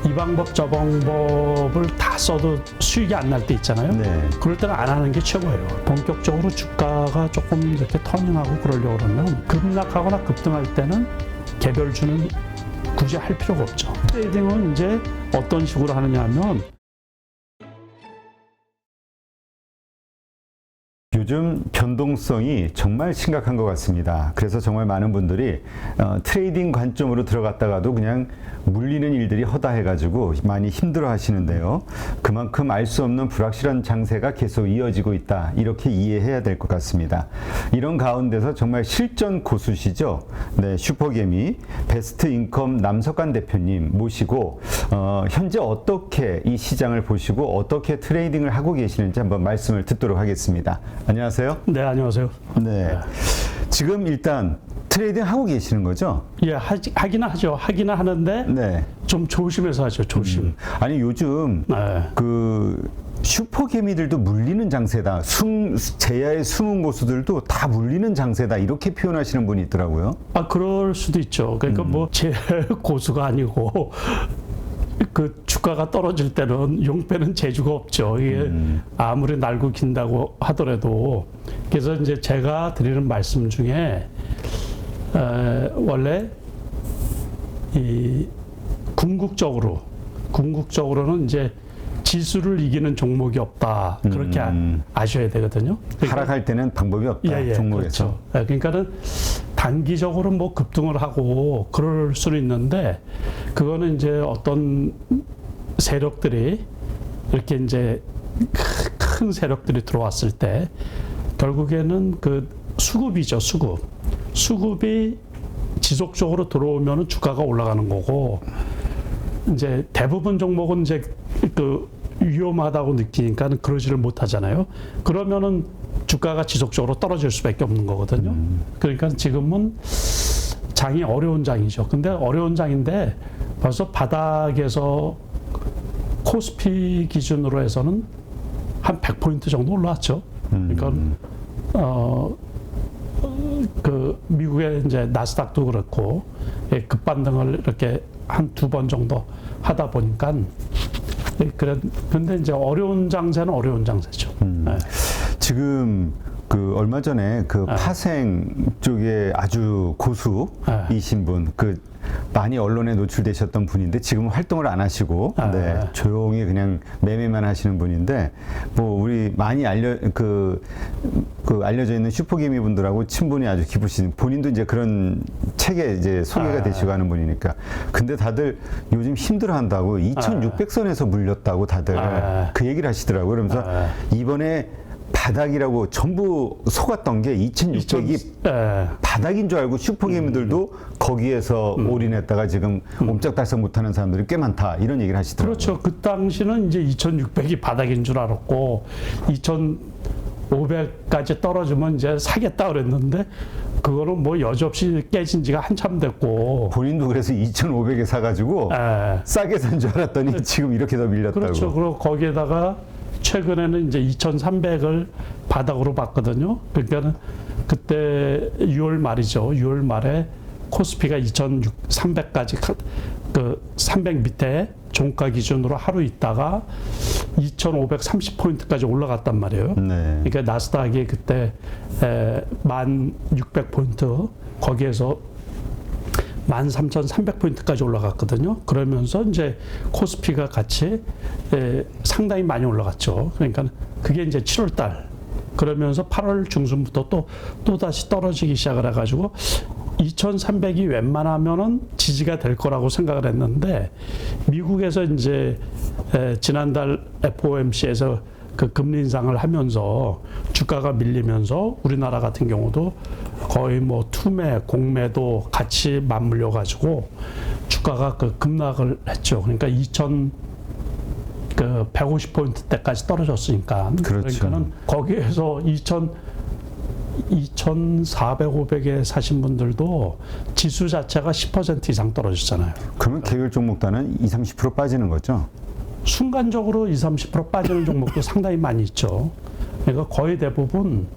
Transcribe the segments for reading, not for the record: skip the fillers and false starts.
이 방법 저 방법을 다 써도 수익이 안 날 때 있잖아요. 네. 그럴 때는 안 하는 게 최고예요. 본격적으로 주가가 조금 이렇게 터닝하고 그러려고 그러면 급락하거나 급등할 때는 개별주는 굳이 할 필요가 없죠. 트레이딩은 이제 어떤 식으로 하느냐 하면 요즘 변동성이 정말 심각한 것 같습니다. 그래서 정말 많은 분들이 트레이딩 관점으로 들어갔다가도 그냥 물리는 일들이 허다해가지고 많이 힘들어 하시는데요. 그만큼 알 수 없는 불확실한 장세가 계속 이어지고 있다. 이렇게 이해해야 될 것 같습니다. 이런 가운데서 정말 실전 고수시죠. 네, 슈퍼개미 베스트 인컴 남석관 대표님 모시고 현재 어떻게 이 시장을 보시고 어떻게 트레이딩을 하고 계시는지 한번 말씀을 듣도록 하겠습니다. 안녕하세요. 네, 안녕하세요. 네. 지금 일단 트레이딩 하고 계시는 거죠? 예, 하기는 하죠. 하기는 하는데 네. 좀 조심해서 하죠. 조심. 아니 요즘 네. 그 슈퍼개미들도 물리는 장세다. 제야의 숨은 고수들도 다 물리는 장세다. 이렇게 표현하시는 분이 있더라고요. 아, 그럴 수도 있죠. 그러니까 뭐 제 고수가 아니고 그 주가가 떨어질 때는 용빼는 재주가 없죠. 이게 아무리 날고 긴다고 하더라도. 그래서 이제 제가 드리는 말씀 중에 원래 이 궁극적으로는 이제 지수를 이기는 종목이 없다. 그렇게 아셔야 되거든요. 그러니까, 하락할 때는 방법이 없다. 종목에서. 그렇죠. 그러니까는 단기적으로 뭐 급등을 하고 그럴 수는 있는데 그거는 이제 어떤 세력들이 이렇게 이제 큰 세력들이 들어왔을 때 결국에는 그 수급이죠. 수급이 지속적으로 들어오면은 주가가 올라가는 거고 이제 대부분 종목은 이제 그 위험하다고 느끼니까 그러지를 못하잖아요. 그러면은 주가가 지속적으로 떨어질 수밖에 없는 거거든요. 그러니까 지금은 장이 어려운 장이죠. 근데 어려운 장인데 벌써 바닥에서 코스피 기준으로 해서는 한 100포인트 정도 올라왔죠. 그러니까 그 미국의 이제 나스닥도 그렇고 급반등을 이렇게 한 2번 정도 하다 보니까 근데 이제 어려운 장세는 어려운 장세죠. 네. 지금 그 얼마 전에 그 파생 쪽에 아주 고수이신 분, 그 많이 언론에 노출되셨던 분인데 지금 활동을 안 하시고 네, 조용히 그냥 매매만 하시는 분인데 뭐 우리 많이 알려져 있는 슈퍼개미 분들하고 친분이 아주 깊으신 본인도 이제 그런 책에 이제 소개가 되시고 하는 분이니까 근데 다들 요즘 힘들어한다고 2,600선에서 물렸다고 다들 그 얘기를 하시더라고요. 그러면서 이번에 바닥이라고 전부 속았던 게 2,600이 바닥인 줄 알고 슈퍼개미들도 거기에서 올인했다가 지금 옴짝달싹 못하는 사람들이 꽤 많다 이런 얘기를 하시더라고요. 그렇죠. 그 당시는 이제 2,600이 바닥인 줄 알았고 2,500까지 떨어지면 이제 사겠다 그랬는데 그거는 뭐 여지없이 깨진 지가 한참 됐고 본인도 그래서 2,500에 사가지고 싸게 산 줄 알았더니 지금 이렇게 더 밀렸다고. 그렇죠. 그리고 거기에다가 최근에는 이제 2,300을 바닥으로 봤거든요. 그러니까는 그때 6월 말이죠. 6월 말에 코스피가 2,300까지 그 300 밑에 종가 기준으로 하루 있다가 2,530포인트까지 올라갔단 말이에요. 네. 그러니까 나스닥이 그때 1,600포인트 거기에서 13,300포인트까지 올라갔거든요. 그러면서 이제 코스피가 같이 상당히 많이 올라갔죠. 그러니까 그게 이제 7월 달 그러면서 8월 중순부터 또 다시 떨어지기 시작을 해가지고 2,300이 웬만하면은 지지가 될 거라고 생각을 했는데 미국에서 이제 지난달 FOMC에서 그 금리 인상을 하면서 주가가 밀리면서 우리나라 같은 경우도 거의 뭐 투매, 공매도 같이 맞물려 가지고 주가가 그 급락을 했죠. 그러니까 150포인트대까지 떨어졌으니까. 그렇죠. 그러니까는 거기에서 2,400, 500에 사신 분들도 지수 자체가 10% 이상 떨어졌잖아요. 그러면 개별 종목단은 20, 30% 빠지는 거죠? 순간적으로 20, 30% 빠지는 종목도 상당히 많이 있죠. 그러니까 거의 대부분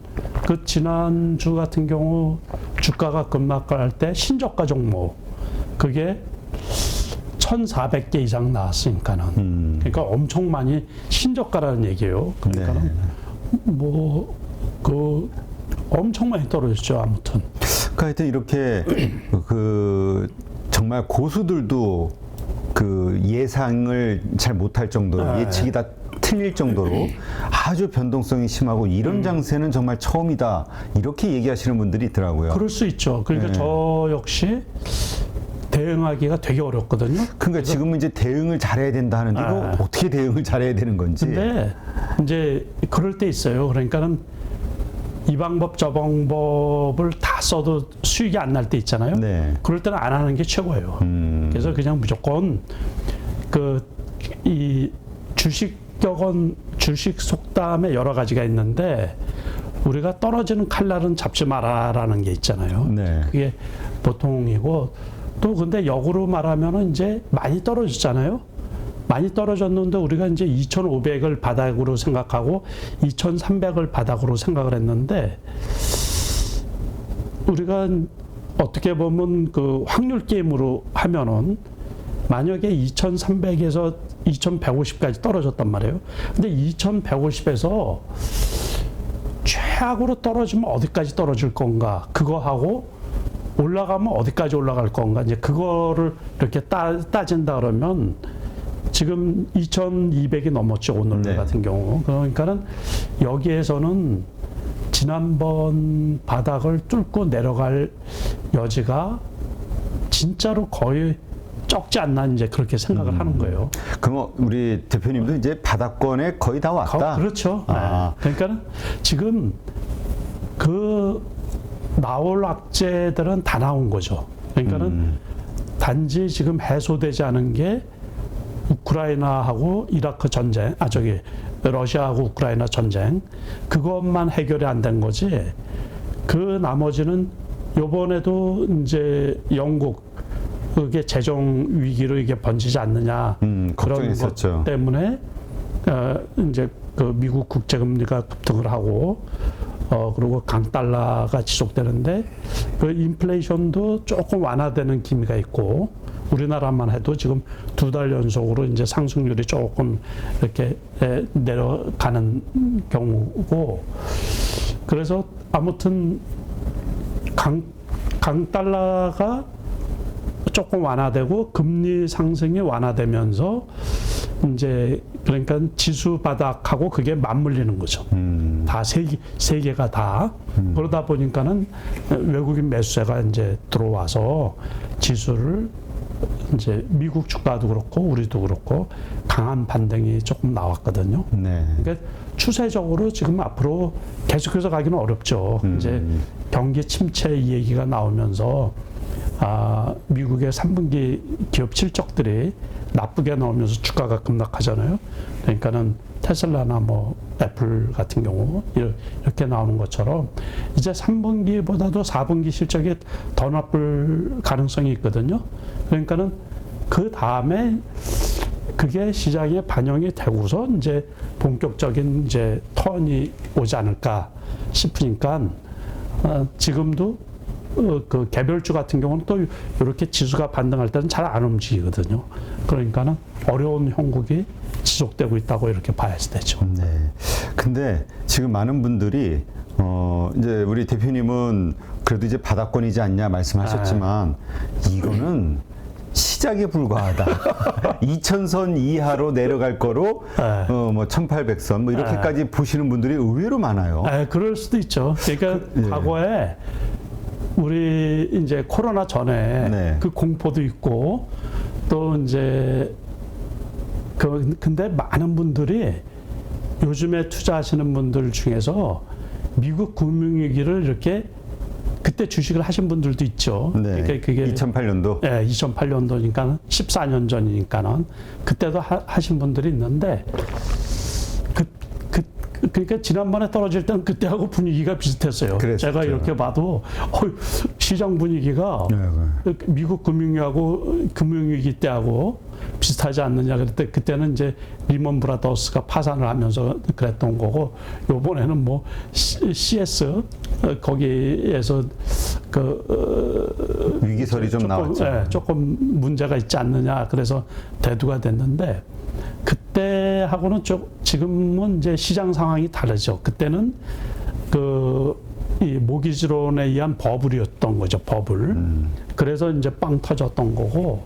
그 지난주 같은 경우 주가가 급락할 때 신저가 종목 그게 1,400개 이상 나왔으니까는 그러니까 엄청 많이 신저가라는 얘기예요. 그러니까는 네. 뭐 그 엄청 많이 떨어졌죠. 아무튼. 그러니까 하여튼 이렇게 그 정말 고수들도 그 예상을 잘 못할 정도로 네. 예측이 다 틀릴 정도로 아주 변동성이 심하고 이런 장세는 정말 처음이다 이렇게 얘기하시는 분들이 있더라고요. 그럴 수 있죠. 그러니까 네. 저 역시 대응하기가 되게 어렵거든요. 그러니까 지금은 이제 대응을 잘해야 된다 하는데 이거 네. 어떻게 대응을 잘해야 되는 건지. 근데 이제 그럴 때 있어요. 그러니까는 이 방법 저 방법을 다 써도 수익이 안 날 때 있잖아요. 네. 그럴 때는 안 하는 게 최고예요. 그래서 그냥 무조건 이 주식 속담에 여러 가지가 있는데 우리가 떨어지는 칼날은 잡지 마라라는 게 있잖아요. 네. 그게 보통이고 또 근데 역으로 말하면은 이제 많이 떨어졌잖아요. 많이 떨어졌는데 우리가 이제 2,500을 바닥으로 생각하고 2,300을 바닥으로 생각을 했는데 우리가 어떻게 보면 그 확률 게임으로 하면은 만약에 2,300에서 2,150까지 떨어졌단 말이에요. 근데 2,150에서 최악으로 떨어지면 어디까지 떨어질 건가? 그거 하고 올라가면 어디까지 올라갈 건가? 이제 그거를 이렇게 따진다 그러면 지금 2,200이 넘었죠. 오늘 네. 같은 경우. 그러니까는 여기에서는 지난번 바닥을 뚫고 내려갈 여지가 진짜로 거의 적지 않나 이제 그렇게 생각을 하는 거예요. 그럼 우리 대표님도 이제 바닥권에 거의 다 왔다. 그렇죠. 아. 네. 그러니까 지금 그 나올 악재들은 다 나온 거죠. 그러니까는 단지 지금 해소되지 않은 게 우크라이나하고 이라크 전쟁, 러시아하고 우크라이나 전쟁 그것만 해결이 안 된 거지. 그 나머지는 요번에도 이제 영국 그게 재정 위기로 이게 번지지 않느냐 그런 걱정했었죠. 것 때문에 이제 그 미국 국제금리가 급등을 하고 그리고 강달러가 지속되는데 그 인플레이션도 조금 완화되는 기미가 있고 우리나라만 해도 지금 2달 연속으로 이제 상승률이 조금 이렇게 내려가는 경우고 그래서 아무튼 강달러가 조금 완화되고 금리 상승이 완화되면서 이제 그러니까 지수 바닥하고 그게 맞물리는 거죠. 다 세 개가 다 그러다 보니까는 외국인 매수세가 이제 들어와서 지수를 이제 미국 주가도 그렇고 우리도 그렇고 강한 반등이 조금 나왔거든요. 네. 그러니까 추세적으로 지금 앞으로 계속해서 가기는 어렵죠. 이제 경기 침체 얘기가 나오면서 미국의 3분기 기업 실적들이 나쁘게 나오면서 주가가 급락하잖아요. 그러니까는 테슬라나 뭐 애플 같은 경우 이렇게 나오는 것처럼 이제 3분기보다도 4분기 실적이 더 나쁠 가능성이 있거든요. 그러니까는 그 다음에 그게 시장에 반영이 되고서 이제 본격적인 이제 턴이 오지 않을까 싶으니까 지금도 그 개별주 같은 경우는 또 이렇게 지수가 반등할 때는 잘 안 움직이거든요. 그러니까는 어려운 형국이 지속되고 있다고 이렇게 봐야 되죠. 네. 근데 지금 많은 분들이 이제 우리 대표님은 그래도 이제 바닥권이지 않냐 말씀하셨지만 이거는 시작에 불과하다. 2000선 이하로 내려갈 거로 뭐 1800선 뭐 이렇게까지 보시는 분들이 의외로 많아요. 그럴 수도 있죠. 그러니까 과거에 우리 이제 코로나 전에 네. 그 공포도 있고 또 이제 근데 많은 분들이 요즘에 투자하시는 분들 중에서 미국 금융위기를 이렇게 그때 주식을 하신 분들도 있죠. 네. 그러니까 그게 2008년도. 네, 2008년도니까는 14년 전이니까는 그때도 하신 분들이 있는데 그러니까 지난번에 떨어질 때는 그때하고 분위기가 비슷했어요. 그랬었죠. 제가 이렇게 봐도 시장 분위기가 미국 금융위기 때하고 비슷하지 않느냐 그랬대. 그때는 이제 리먼 브라더스가 파산을 하면서 그랬던 거고 요번에는 뭐 CS 거기에서 위기설이 좀 나왔죠. 조금 문제가 있지 않느냐. 그래서 대두가 됐는데 그때하고는 지금은 이제 시장 상황이 다르죠. 그때는 이 모기지론에 의한 버블이었던 거죠. 버블. 그래서 이제 빵 터졌던 거고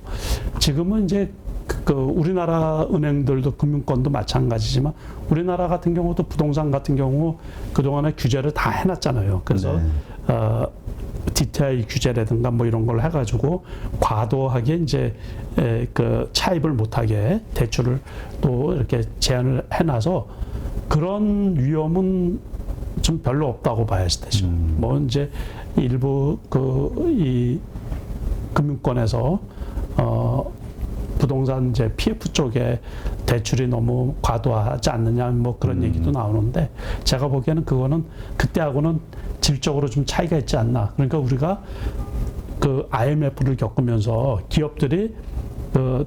지금은 이제 우리나라 은행들도 금융권도 마찬가지지만 우리나라 같은 경우도 부동산 같은 경우 그동안에 규제를 다 해놨잖아요. 그래서 DTI 규제라든가 뭐 이런 걸 해가지고 과도하게 이제 차입을 못하게 대출을 또 이렇게 제한을 해놔서 그런 위험은 좀 별로 없다고 봐야 되죠. 뭐 이제 일부 이 금융권에서 부동산 이제 PF 쪽에 대출이 너무 과도하지 않느냐 뭐 그런 얘기도 나오는데 제가 보기에는 그거는 그때하고는 질적으로 좀 차이가 있지 않나. 그러니까 우리가 IMF를 겪으면서 기업들이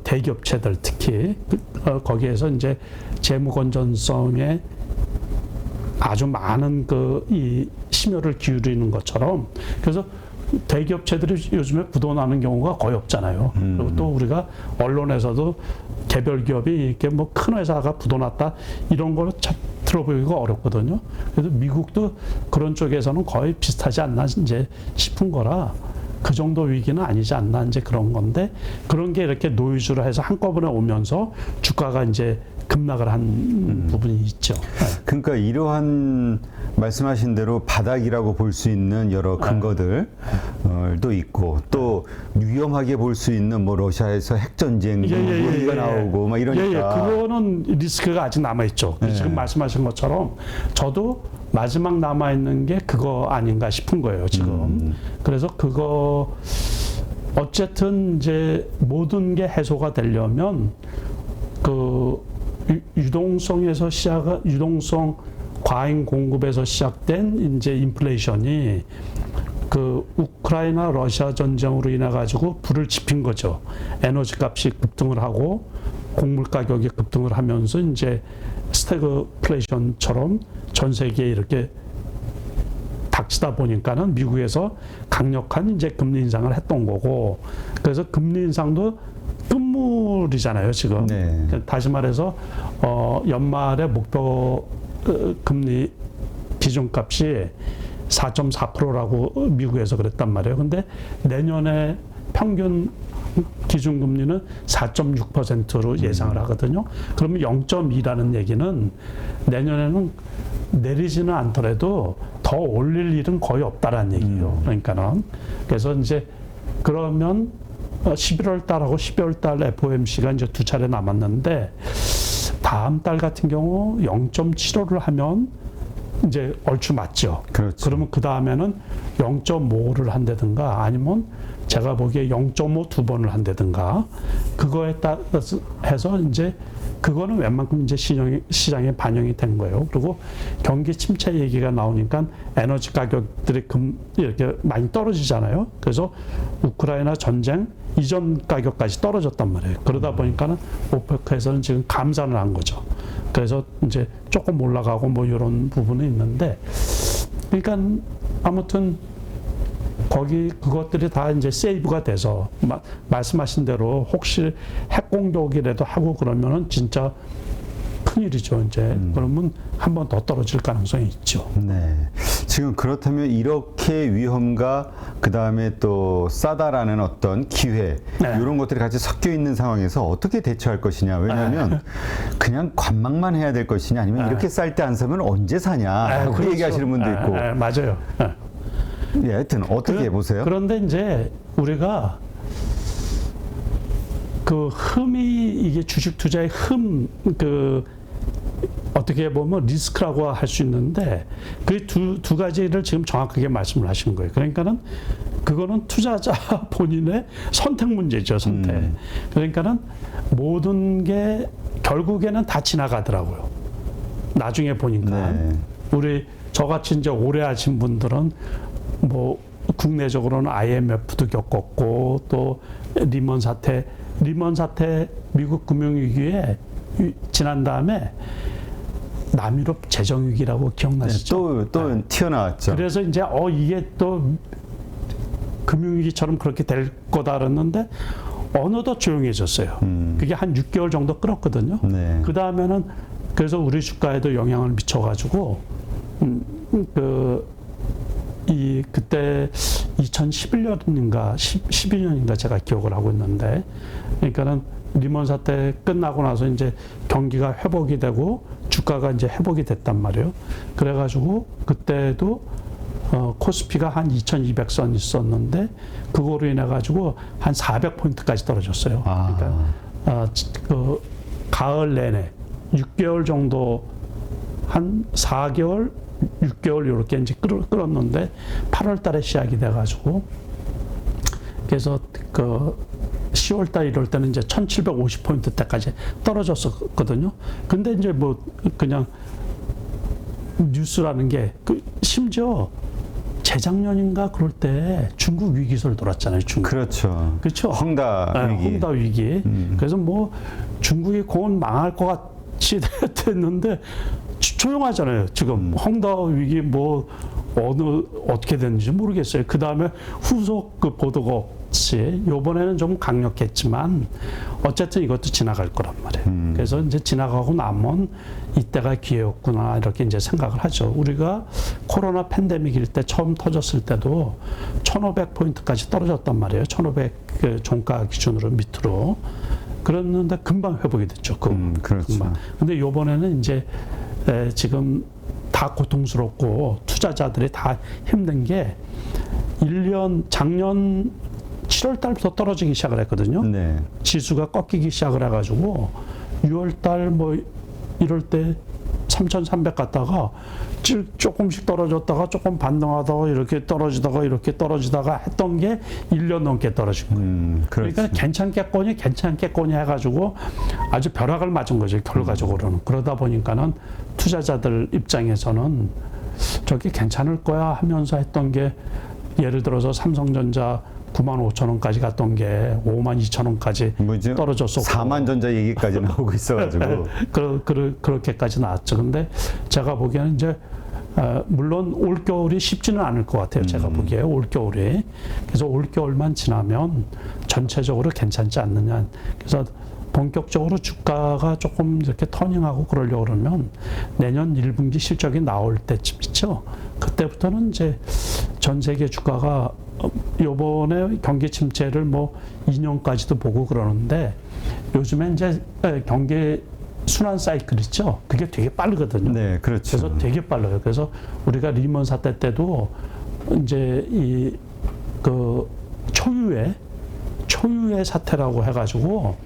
대기업체들 특히 거기에서 이제 재무 건전성에 아주 많은 이 심혈을 기울이는 것처럼 그래서 대기업체들이 요즘에 부도나는 경우가 거의 없잖아요. 그리고 또 우리가 언론에서도 개별 기업이 이렇게 뭐 큰 회사가 부도났다 이런 거를 들어보기가 어렵거든요. 그래서 미국도 그런 쪽에서는 거의 비슷하지 않나 이제 싶은 거라 그 정도 위기는 아니지 않나 이제 그런 건데 그런 게 이렇게 노이즈로 해서 한꺼번에 오면서 주가가 이제 급락을 한 부분이 있죠. 그러니까 이러한 말씀하신 대로 바닥이라고 볼 수 있는 여러 근거들도 있고 또 위험하게 볼 수 있는 뭐 러시아에서 핵전쟁 얘기가 나오고 막 이러니까 그거는 리스크가 아직 남아 있죠. 지금 말씀하신 것처럼 저도 마지막 남아 있는 게 그거 아닌가 싶은 거예요 지금. 그래서 그거 어쨌든 이제 모든 게 해소가 되려면 유동성에서 유동성 과잉 공급에서 시작된 이제 인플레이션이 우크라이나 러시아 전쟁으로 인해 가지고 불을 지핀 거죠. 에너지 값이 급등을 하고 곡물 가격이 급등을 하면서 이제 스태그플레이션처럼 전 세계에 이렇게 닥치다 보니까는 미국에서 강력한 이제 금리 인상을 했던 거고 그래서 금리 인상도 끝물이잖아요 지금. 네. 다시 말해서 연말에 목표 금리 기준값이 4.4%라고 미국에서 그랬단 말이에요. 근데 내년에 평균 기준금리는 4.6%로 예상을 하거든요. 그러면 0.2라는 얘기는 내년에는 내리지는 않더라도 더 올릴 일은 거의 없다라는 얘기예요. 그러니까는 그래서 이제 그러면 11월 달하고 12월 달 FOMC가 이제 두 차례 남았는데 다음 달 같은 경우 0.75를 하면 이제 얼추 맞죠. 그렇죠. 그러면 그 다음에는 0.5를 한다든가 아니면 제가 보기에 0.5 두 번을 한다든가 그거에 따라서 해서 이제 그거는 웬만큼 이제 시장에 반영이 된 거예요. 그리고 경기 침체 얘기가 나오니까 에너지 가격들이 이렇게 많이 떨어지잖아요. 그래서 우크라이나 전쟁 이전 가격까지 떨어졌단 말이에요. 그러다 보니까는 오페크에서는 지금 감산을 한 거죠. 그래서 이제 조금 올라가고 뭐 이런 부분이 있는데, 그러니까 아무튼 그것들이 다 이제 세이브가 돼서 말씀하신 대로 혹시 핵 공격이라도 하고 그러면은 진짜 큰일이죠. 이제 그러면 한 번 더 떨어질 가능성이 있죠. 네. 지금 그렇다면 이렇게 위험과 그 다음에 또 싸다라는 어떤 기회 이런 것들이 같이 섞여 있는 상황에서 어떻게 대처할 것이냐. 왜냐하면 그냥 관망만 해야 될 것이냐 아니면 이렇게 쌀 때 안 사면 언제 사냐. 그렇게 얘기하시는 분도 있고. 맞아요. 예, 하여튼 어떻게 보세요? 그런데 이제 우리가 그 흠이 이게 주식 투자의 어떻게 보면 리스크라고 할 수 있는데 그 두 가지를 지금 정확하게 말씀을 하신 거예요. 그러니까는 그거는 투자자 본인의 선택 문제죠, 선택. 그러니까는 모든 게 결국에는 다 지나가더라고요. 나중에 보니까 저같이 이제 오래 하신 분들은 뭐 국내적으로는 IMF도 겪었고 또 리먼 사태 미국 금융위기에 지난 다음에 남유럽 재정위기라고 기억나시죠? 또 튀어나왔죠. 그래서 이제 이게 또 금융위기처럼 그렇게 될 거다 그랬는데 어느덧 조용해졌어요. 그게 한 6개월 정도 끌었거든요. 네. 그 다음에는 그래서 우리 주가에도 영향을 미쳐가지고 그때 2011년인가 12년인가 제가 기억을 하고 있는데, 그러니까는 리먼 사태 끝나고 나서 이제 경기가 회복이 되고 주가가 이제 회복이 됐단 말이에요. 그래가지고 그때도 코스피가 한 2,200선 있었는데 그거로 인해 가지고 한 400포인트까지 떨어졌어요. 그러니까 그 가을 내내 6개월 정도, 한 4개월, 6개월 이렇게 이제 끌었는데 8월 달에 시작이 돼 가지고, 그래서 그 10월 달 이럴 때는 이제 1,750포인트 때까지 떨어졌었거든요. 근데 이제 뭐 그냥 뉴스라는 게 심지어 재작년인가 그럴 때 중국 위기설 돌았잖아요. 중국. 그렇죠. 그렇죠. 헝다 위기. 헝다 위기. 그래서 뭐 중국이 곧 망할 것 같이 됐는데 조용하잖아요. 지금 헝다 위기 뭐 어떻게 됐는지 모르겠어요. 그 다음에 후속 그 보도가 없이 이번에는 좀 강력했지만 어쨌든 이것도 지나갈 거란 말이에요. 그래서 이제 지나가고 나면 이때가 기회였구나 이렇게 이제 생각을 하죠. 우리가 코로나 팬데믹일 때 처음 터졌을 때도 1,500포인트까지 떨어졌단 말이에요. 1,500 그 종가 기준으로 밑으로. 그랬는데 금방 회복이 됐죠. 그렇죠. 금방. 근데 이번에는 이제 지금 다 고통스럽고 투자자들이 다 힘든 게 1년 작년 7월 달부터 떨어지기 시작을 했거든요. 네. 지수가 꺾이기 시작을 해가지고 6월 달 뭐 이럴 때 3,300 갔다가 조금씩 떨어졌다가 조금 반등하다가 이렇게 떨어지다가 했던 게 1년 넘게 떨어진 거예요. 그러니까 괜찮겠거니 해가지고 아주 벼락을 맞은 거죠. 결과적으로는. 그러다 보니까는 투자자들 입장에서는 저게 괜찮을 거야 하면서 했던 게, 예를 들어서 삼성전자 95,000원까지 갔던 게 52,000원까지 떨어졌었고 4만 전자 얘기까지 나오고 있어가지고 그렇게까지 나왔죠. 근데 제가 보기에는 이제 물론 올 겨울이 쉽지는 않을 것 같아요. 제가 보기에 올 겨울이. 그래서 올 겨울만 지나면 전체적으로 괜찮지 않느냐. 그래서 본격적으로 주가가 조금 이렇게 터닝하고 그러려고 그러면 내년 1분기 실적이 나올 때쯤 있죠. 그때부터는 이제 전 세계 주가가 요번에 경기 침체를 뭐 2년까지도 보고 그러는데, 요즘에 이제 경기 순환 사이클 있죠. 그게 되게 빠르거든요. 네, 그렇죠. 그래서 되게 빨라요. 그래서 우리가 리먼 사태 때도 이제 그 초유의 사태라고 해가지고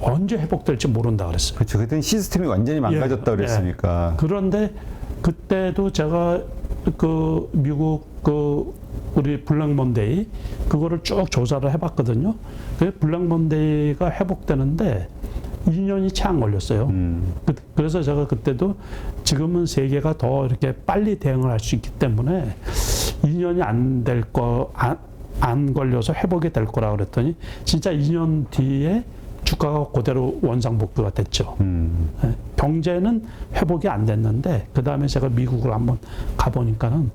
언제 회복될지 모른다 그랬어요. 그렇죠. 그때는 시스템이 완전히 망가졌다 그랬으니까. 그런데 그때도 제가 그 미국 우리 블랙 먼데이 그거를 쭉 조사를 해봤거든요. 그 블랙 먼데이가 회복되는데 2년이 채 안 걸렸어요. 그래서 제가 그때도 지금은 세계가 더 이렇게 빨리 대응을 할 수 있기 때문에 2년이 안 걸려서 회복이 될 거라 그랬더니 진짜 2년 뒤에 주가가 그대로 원상복구가 됐죠. 경제는 회복이 안 됐는데 그 다음에 제가 미국을 한번 가보니까는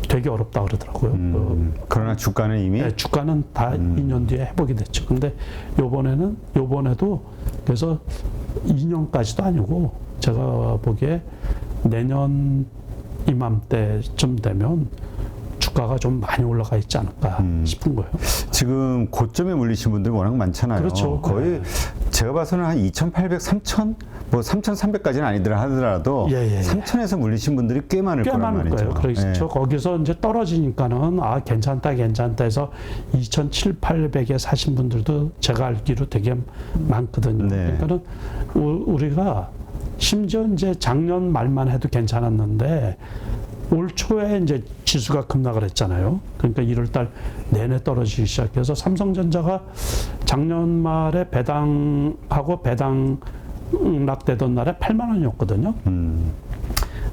되게 어렵다 그러더라고요. 그러나 주가는 이미 주가는 다 2년 뒤에 회복이 됐죠. 근데 요번에도 그래서 2년까지도 아니고 제가 보기에 내년 이맘때쯤 되면 주가가 좀 많이 올라가 있지 않을까 싶은 거예요. 지금 고점에 물리신 분들이 워낙 많잖아요. 그렇죠. 거의 제가 봐서는 한 2,800, 3,000, 뭐 3,300까지는 아니더라 하더라도 3,000에서 물리신 분들이 꽤 많을 거란 말이죠. 거예요. 그렇죠. 거기서 이제 떨어지니까는 괜찮다 해서 2,700, 800에 사신 분들도 제가 알기로 되게 많거든요. 네. 그러니까는 우리가 심지어 이제 작년 말만 해도 괜찮았는데 올 초에 이제 지수가 급락을 했잖아요. 그러니까 1월 달 내내 떨어지기 시작해서 삼성전자가 작년 말에 배당하고 배당락되던 날에 8만 원이었거든요.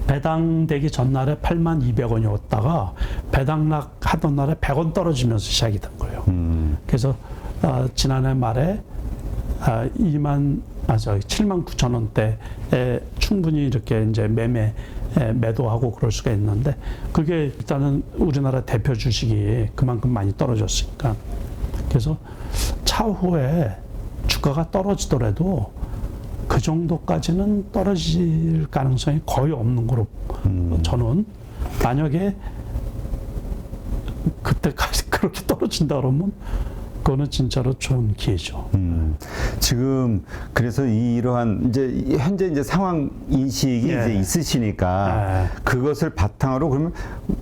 배당되기 전날에 8만 200원이었다가 배당락하던 날에 100원 떨어지면서 시작이 된 거예요. 그래서 지난해 말에 7만 9천 원대에 충분히 이렇게 이제 매도하고 그럴 수가 있는데 그게 일단은 우리나라 대표 주식이 그만큼 많이 떨어졌으니까 그래서 차후에 주가가 떨어지더라도 그 정도까지는 떨어질 가능성이 거의 없는 거로 저는 만약에 그때까지 그렇게 떨어진다 그러면 그거는 진짜로 좋은 기회죠. 지금 그래서 이러한 이제 현재 이제 상황 인식이 이제 있으시니까 그것을 바탕으로 그러면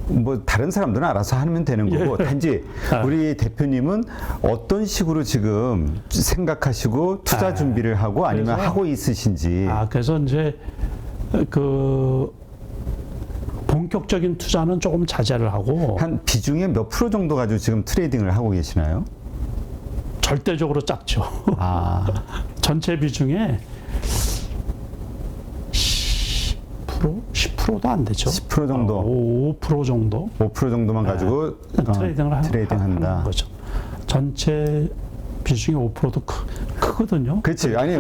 뭐 다른 사람들은 알아서 하면 되는 거고 단지 우리 대표님은 어떤 식으로 지금 생각하시고 투자 준비를 하고 아니면 하고 있으신지. 그래서 이제 그 본격적인 투자는 조금 자제를 하고 한 비중의 몇 프로 정도 가지고 지금 트레이딩을 하고 계시나요? 절대적으로 작죠. 전체 비중에 10%도 안 되죠. 10% 정도. 5% 정도. 5% 정도만 가지고 트레이딩을 한다. 하는 거죠. 전체 비중이 5%도 크거든요. 그렇지. 아니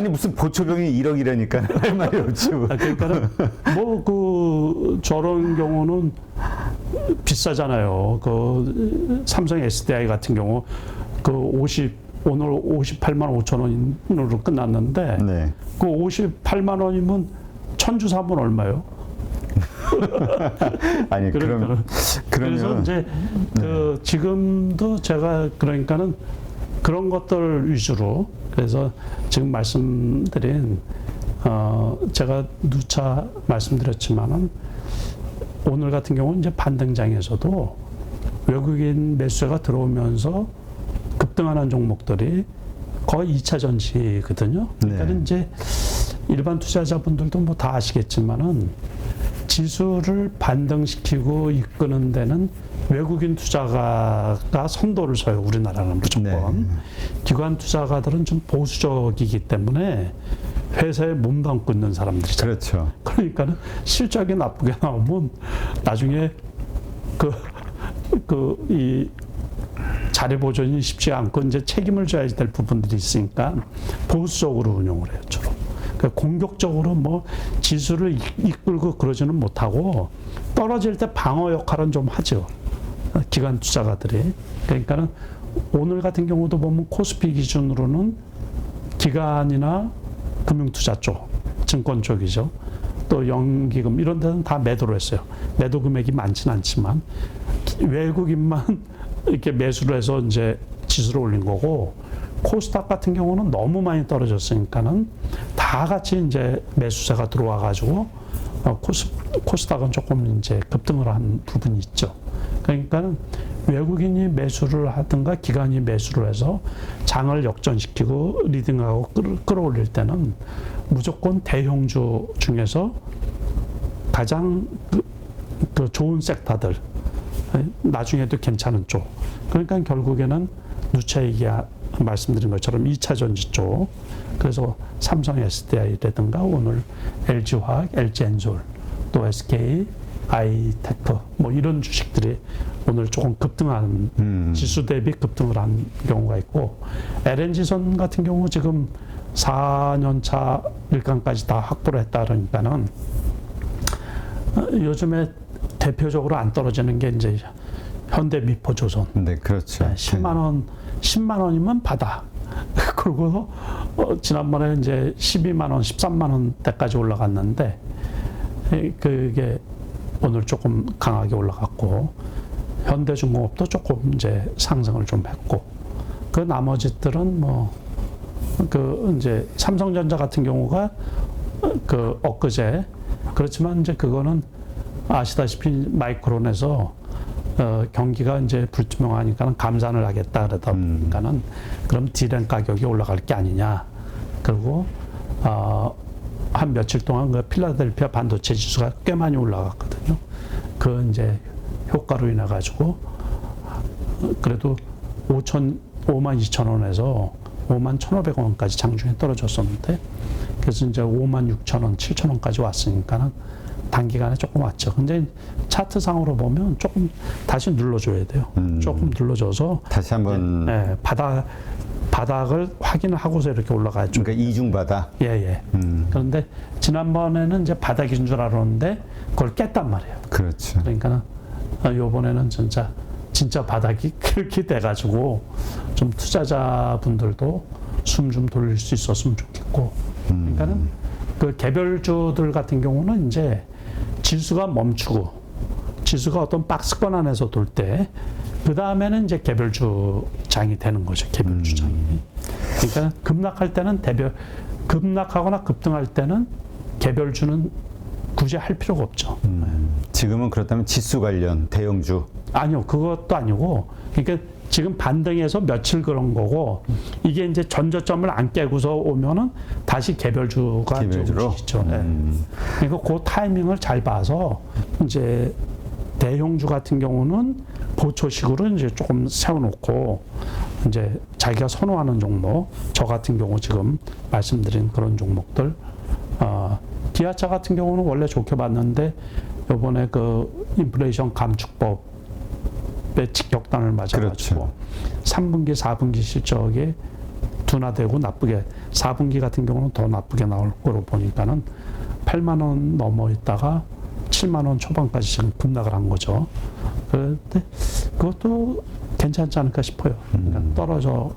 무슨 보초병이 1억이라니까 할 말이 없죠. 그러니까는 뭐 저런 경우는 비싸잖아요. 그 삼성 SDI 같은 경우 오늘 58만 5천 원으로 끝났는데 그 58만 원이면 천주 사면 얼마요? 아니 그러면 그래서 이제 지금도 제가 그러니까는 그런 것들 위주로 그래서 지금 말씀드린 제가 누차 말씀드렸지만은 오늘 같은 경우는 이제 반등장에서도 외국인 매수세가 들어오면서 급등하는 종목들이 거의 2차 전지거든요. 그러니까 이제 일반 투자자분들도 뭐 다 아시겠지만은 지수를 반등시키고 이끄는 데는 외국인 투자가가 선도를 서요. 우리나라는 무조건. 기관 투자가들은 좀 보수적이기 때문에 회사에 몸담고 있는 사람들이죠. 그렇죠. 그러니까는 실적이 나쁘게 나오면 나중에 이 자료 보존이 쉽지 않고 이제 책임을 져야 될 부분들이 있으니까 보수적으로 운용을 해요. 주로. 그러니까 공격적으로 뭐 지수를 이끌고 그러지는 못하고 떨어질 때 방어 역할은 좀 하죠. 기관 투자가들이. 그러니까는 오늘 같은 경우도 보면 코스피 기준으로는 기관이나 금융투자 쪽, 증권 쪽이죠. 또 연기금 이런 데는 다 매도를 했어요. 매도 금액이 많지는 않지만 외국인만 이렇게 매수를 해서 이제 지수를 올린 거고 코스닥 같은 경우는 너무 많이 떨어졌으니까는 다 같이 이제 매수세가 들어와 가지고 코스닥은 조금 이제 급등을 한 부분이 있죠. 그러니까는 외국인이 매수를 하든가 기관이 매수를 해서 장을 역전시키고 리딩하고 끌어올릴 때는 무조건 대형주 중에서 가장 좋은 섹터들 나중에도 괜찮은 쪽. 그러니까 결국에는 누차 말씀드린 것처럼 2차 전지 쪽. 그래서 삼성 SDI라든가 오늘 LG화학, LG엔솔, 또 SK, 아이테크 뭐 이런 주식들이 오늘 조금 급등한 지수 대비 급등을 한 경우가 있고 LNG선 같은 경우 지금 4년차 일감까지 다 확보를 했다 그러니까는 요즘에 대표적으로 안 떨어지는 게 이제 현대미포조선. 네, 그렇죠. 10만 원이면 받아. 그리고 지난번에 이제 12만 원, 13만 원대까지 올라갔는데 그게 오늘 조금 강하게 올라갔고 현대중공업도 조금 이제 상승을 좀 했고 그 나머지들은 뭐 이제 삼성전자 같은 경우가 엊그제 그렇지만 이제 그거는 아시다시피 마이크론에서 경기가 이제 불투명하니까는 감산을 하겠다 그러다 보니까는 그럼 디램 가격이 올라갈 게 아니냐. 그리고 한 며칠 동안 그 필라델피아 반도체 지수가 꽤 많이 올라갔거든요. 그 이제 효과로 인해 가지고 그래도 5만 2천 원에서 5만 1,500원까지 장중에 떨어졌었는데 그래서 이제 5만 6천 원, 7천 원까지 왔으니까는 단기간에 조금 왔죠. 근데 차트상으로 보면 조금 다시 눌러줘야 돼요. 조금 눌러줘서 다시 한번 바닥을 확인을 하고서 이렇게 올라가죠. 그러니까 이중 바닥. 예. 그런데 지난번에는 이제 바닥인 줄 알았는데 그걸 깼단 말이에요. 그렇죠. 그러니까 요번에는 진짜 바닥이 그렇게 돼가지고 좀 투자자분들도 숨 좀 돌릴 수 있었으면 좋겠고. 그러니까는 그 개별주들 같은 경우는 이제 지수가 멈추고 지수가 어떤 박스권 안에서 돌 때 그 다음에는 이제 개별주장이 되는 거죠. 개별주장이. 그러니까 급락할 때는 급락하거나 급등할 때는 개별주는 굳이 할 필요가 없죠. 지금은 그렇다면 지수 관련 대형주. 아니요, 그것도 아니고, 그러니까 지금 반등해서 며칠 그런 거고, 이게 이제 전저점을 안 깨고서 오면은 다시 개별주가 개별주로? 움직이죠. 그러니까 그 타이밍을 잘 봐서 이제 대형주 같은 경우는 보초식으로 이제 조금 세워놓고 이제 자기가 선호하는 종목, 저 같은 경우 지금 말씀드린 그런 종목들, 기아차 같은 경우는 원래 좋게 봤는데 이번에 그 인플레이션 감축법의 직격탄을 맞아가지고 그렇죠. 3분기, 4분기 실적이 둔화되고 나쁘게 4분기 같은 경우는 더 나쁘게 나올 거로 보니까는 8만 원 넘어 있다가 7만 원 초반까지 지금 급락을 한 거죠. 그런데 그것도 괜찮지 않을까 싶어요. 그러니까 떨어져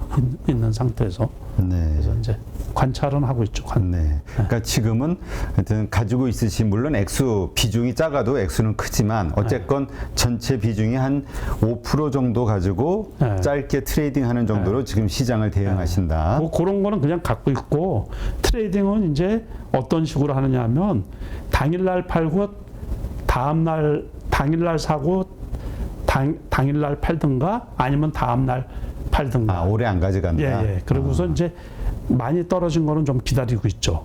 있는 상태에서. 네. 그래서 이제 관찰은 하고 있죠. 네. 그러니까 지금은 하여튼 가지고 있으신 물론 액수 비중이 작아도 액수는 크지만 어쨌건 전체 비중이 한 5% 정도 가지고 네. 짧게 트레이딩하는 정도로 지금 시장을 대응하신다. 뭐 그런 거는 그냥 갖고 있고 트레이딩은 이제 어떤 식으로 하느냐 하면 당일날 팔고 다음날 당일날 사고 당일날 팔든가 아니면 다음날 팔든가. 아, 오래 안 가져간다. 예. 그러고서 이제 많이 떨어진 거는 좀 기다리고 있죠.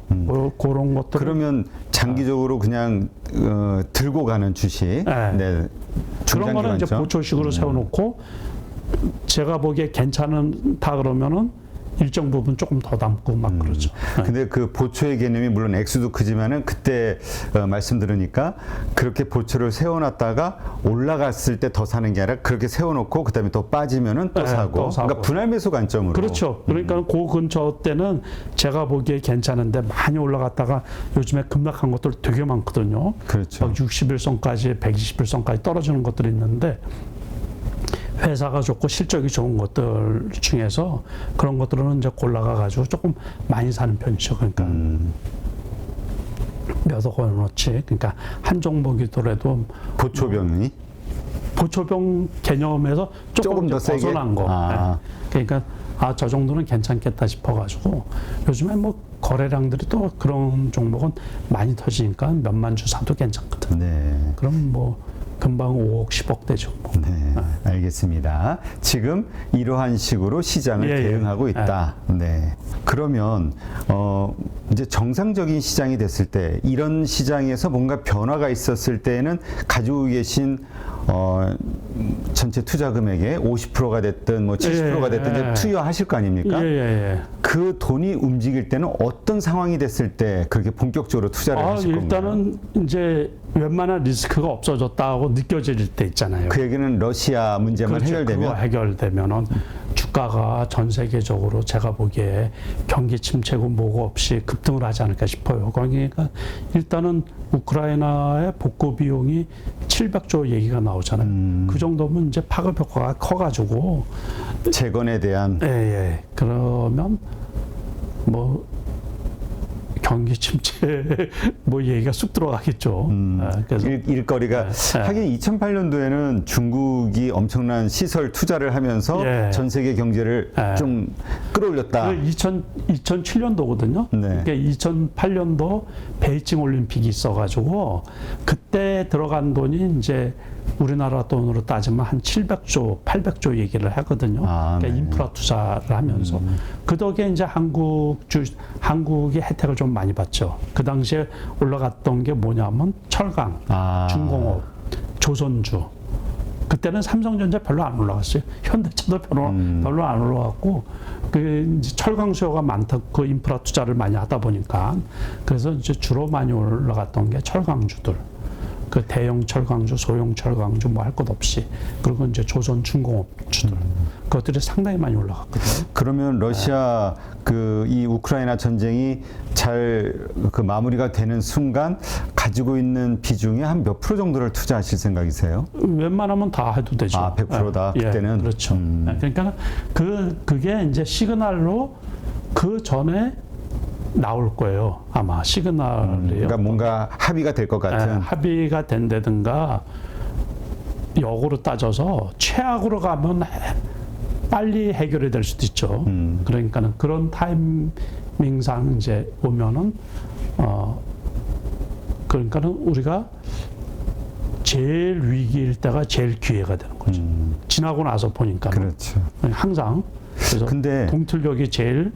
그런 것들. 그러면 장기적으로 그냥 들고 가는 주식. 네. 그런 거는 이제 관점. 보초식으로 세워놓고 제가 보기에 괜찮다 그러면은 일정 부분 조금 더 담고 막 그러죠. 근데 그 보초의 개념이 물론 액수도 크지만은 그때 말씀 들으니까 그렇게 보초를 세워놨다가 올라갔을 때 더 사는 게 아니라 그렇게 세워놓고 그다음에 또 빠지면은 또 사고. 또 사고. 그러니까 분할 매수 관점으로. 그렇죠. 그러니까 그 근처 때는 제가 보기에 괜찮은데 많이 올라갔다가 요즘에 급락한 것들 되게 많거든요. 그렇죠. 막 61선까지 120일선까지 떨어지는 것들이 있는데 회사가 좋고 실적이 좋은 것들 중에서 그런 것들은 이제 골라가 가지고 조금 많이 사는 편이죠. 그러니까 몇 억 원어치. 그러니까 한 종목이더라도 보초병이 보초병 개념에서 조금 더 세게? 벗어난 거. 아. 그러니까 저 정도는 괜찮겠다 싶어가지고 요즘에 뭐 거래량들이 또 그런 종목은 많이 터지니까 몇만 주 사도 괜찮거든. 네. 그럼 뭐 금방 5억, 10억 되죠. 뭐. 네, 알겠습니다. 지금 이러한 식으로 시장을 대응하고 있다. 네. 그러면 이제 정상적인 시장이 됐을 때 이런 시장에서 뭔가 변화가 있었을 때는 가지고 계신 전체 투자 금액의 50%가 됐든 뭐 70%가 됐든 이제 투여하실 거 아닙니까? 그 돈이 움직일 때는 어떤 상황이 됐을 때 그렇게 본격적으로 투자를 하실 건가요? 일단은 이제 웬만한 리스크가 없어졌다고 느껴질 때 있잖아요. 그 얘기는 러시아 문제만 그렇죠. 해결되면? 그거 해결되면은 주가가 전 세계적으로 제가 보기에 경기 침체고 뭐고 없이 급등을 하지 않을까 싶어요. 그러니까 일단은 우크라이나의 복구 비용이 700조 얘기가 나오잖아요. 그 정도면 이제 파급 효과가 커가지고 재건에 대한 그러면 뭐 경기 침체 뭐 얘기가 쑥 들어가겠죠. 그래서 일거리가 하긴 2008년도에는 중국이 엄청난 시설 투자를 하면서 전 세계 경제를 좀 끌어올렸다. 2007년도거든요. 그러니까 2008년도 베이징 올림픽이 있어가지고 그때 들어간 돈이 이제 우리나라 돈으로 따지면 한 700조, 800조 얘기를 하거든요. 그러니까 인프라 투자를 하면서 그 덕에 이제 한국이 혜택을 좀 많이 받죠. 그 당시에 올라갔던 게 뭐냐면 철강, 중공업, 조선주. 그때는 삼성전자 별로 안 올라갔어요. 현대차도 별로 안 올라갔고, 그 이제 철강 수요가 많다, 그 인프라 투자를 많이 하다 보니까 그래서 이제 주로 많이 올라갔던 게 철강주들. 그 대형 철강주, 소형 철강주 뭐 할 것 없이 그리고 이제 조선 중공업주들 그것들이 상당히 많이 올라갔거든요. 그러면 러시아 이 우크라이나 전쟁이 잘 그 마무리가 되는 순간 가지고 있는 비중이 한 몇 프로 정도를 투자하실 생각이세요? 웬만하면 다 해도 되죠. 100%다 그때는. 그렇죠. 그러니까 그게 이제 시그널로 그 전에 나올 거예요. 아마 시그널이요. 그러니까 뭔가 합의가 될 것 같은. 합의가 된다든가 역으로 따져서 최악으로 가면 빨리 해결이 될 수도 있죠. 그러니까는 그런 타이밍상 이제 오면은 그러니까는 우리가 제일 위기일 때가 제일 기회가 되는 거죠. 지나고 나서 보니까 그렇죠. 항상 그래서 근데 동틀력이 제일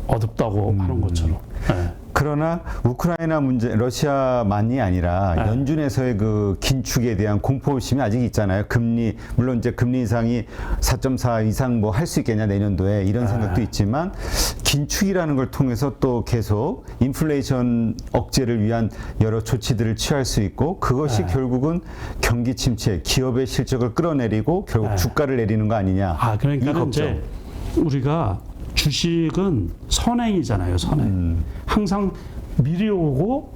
어둡다고 하는 것처럼. 네. 그러나 우크라이나 문제, 러시아만이 아니라 연준에서의 그 긴축에 대한 공포심이 아직 있잖아요. 금리, 물론 이제 금리 인상이 4.4 이상 뭐 할 수 있겠냐 내년도에 이런 생각도 있지만 긴축이라는 걸 통해서 또 계속 인플레이션 억제를 위한 여러 조치들을 취할 수 있고 그것이 결국은 경기 침체, 기업의 실적을 끌어내리고 결국 주가를 내리는 거 아니냐. 그러니까 이제 우리가 주식은 선행이잖아요, 선행. 항상 미리 오고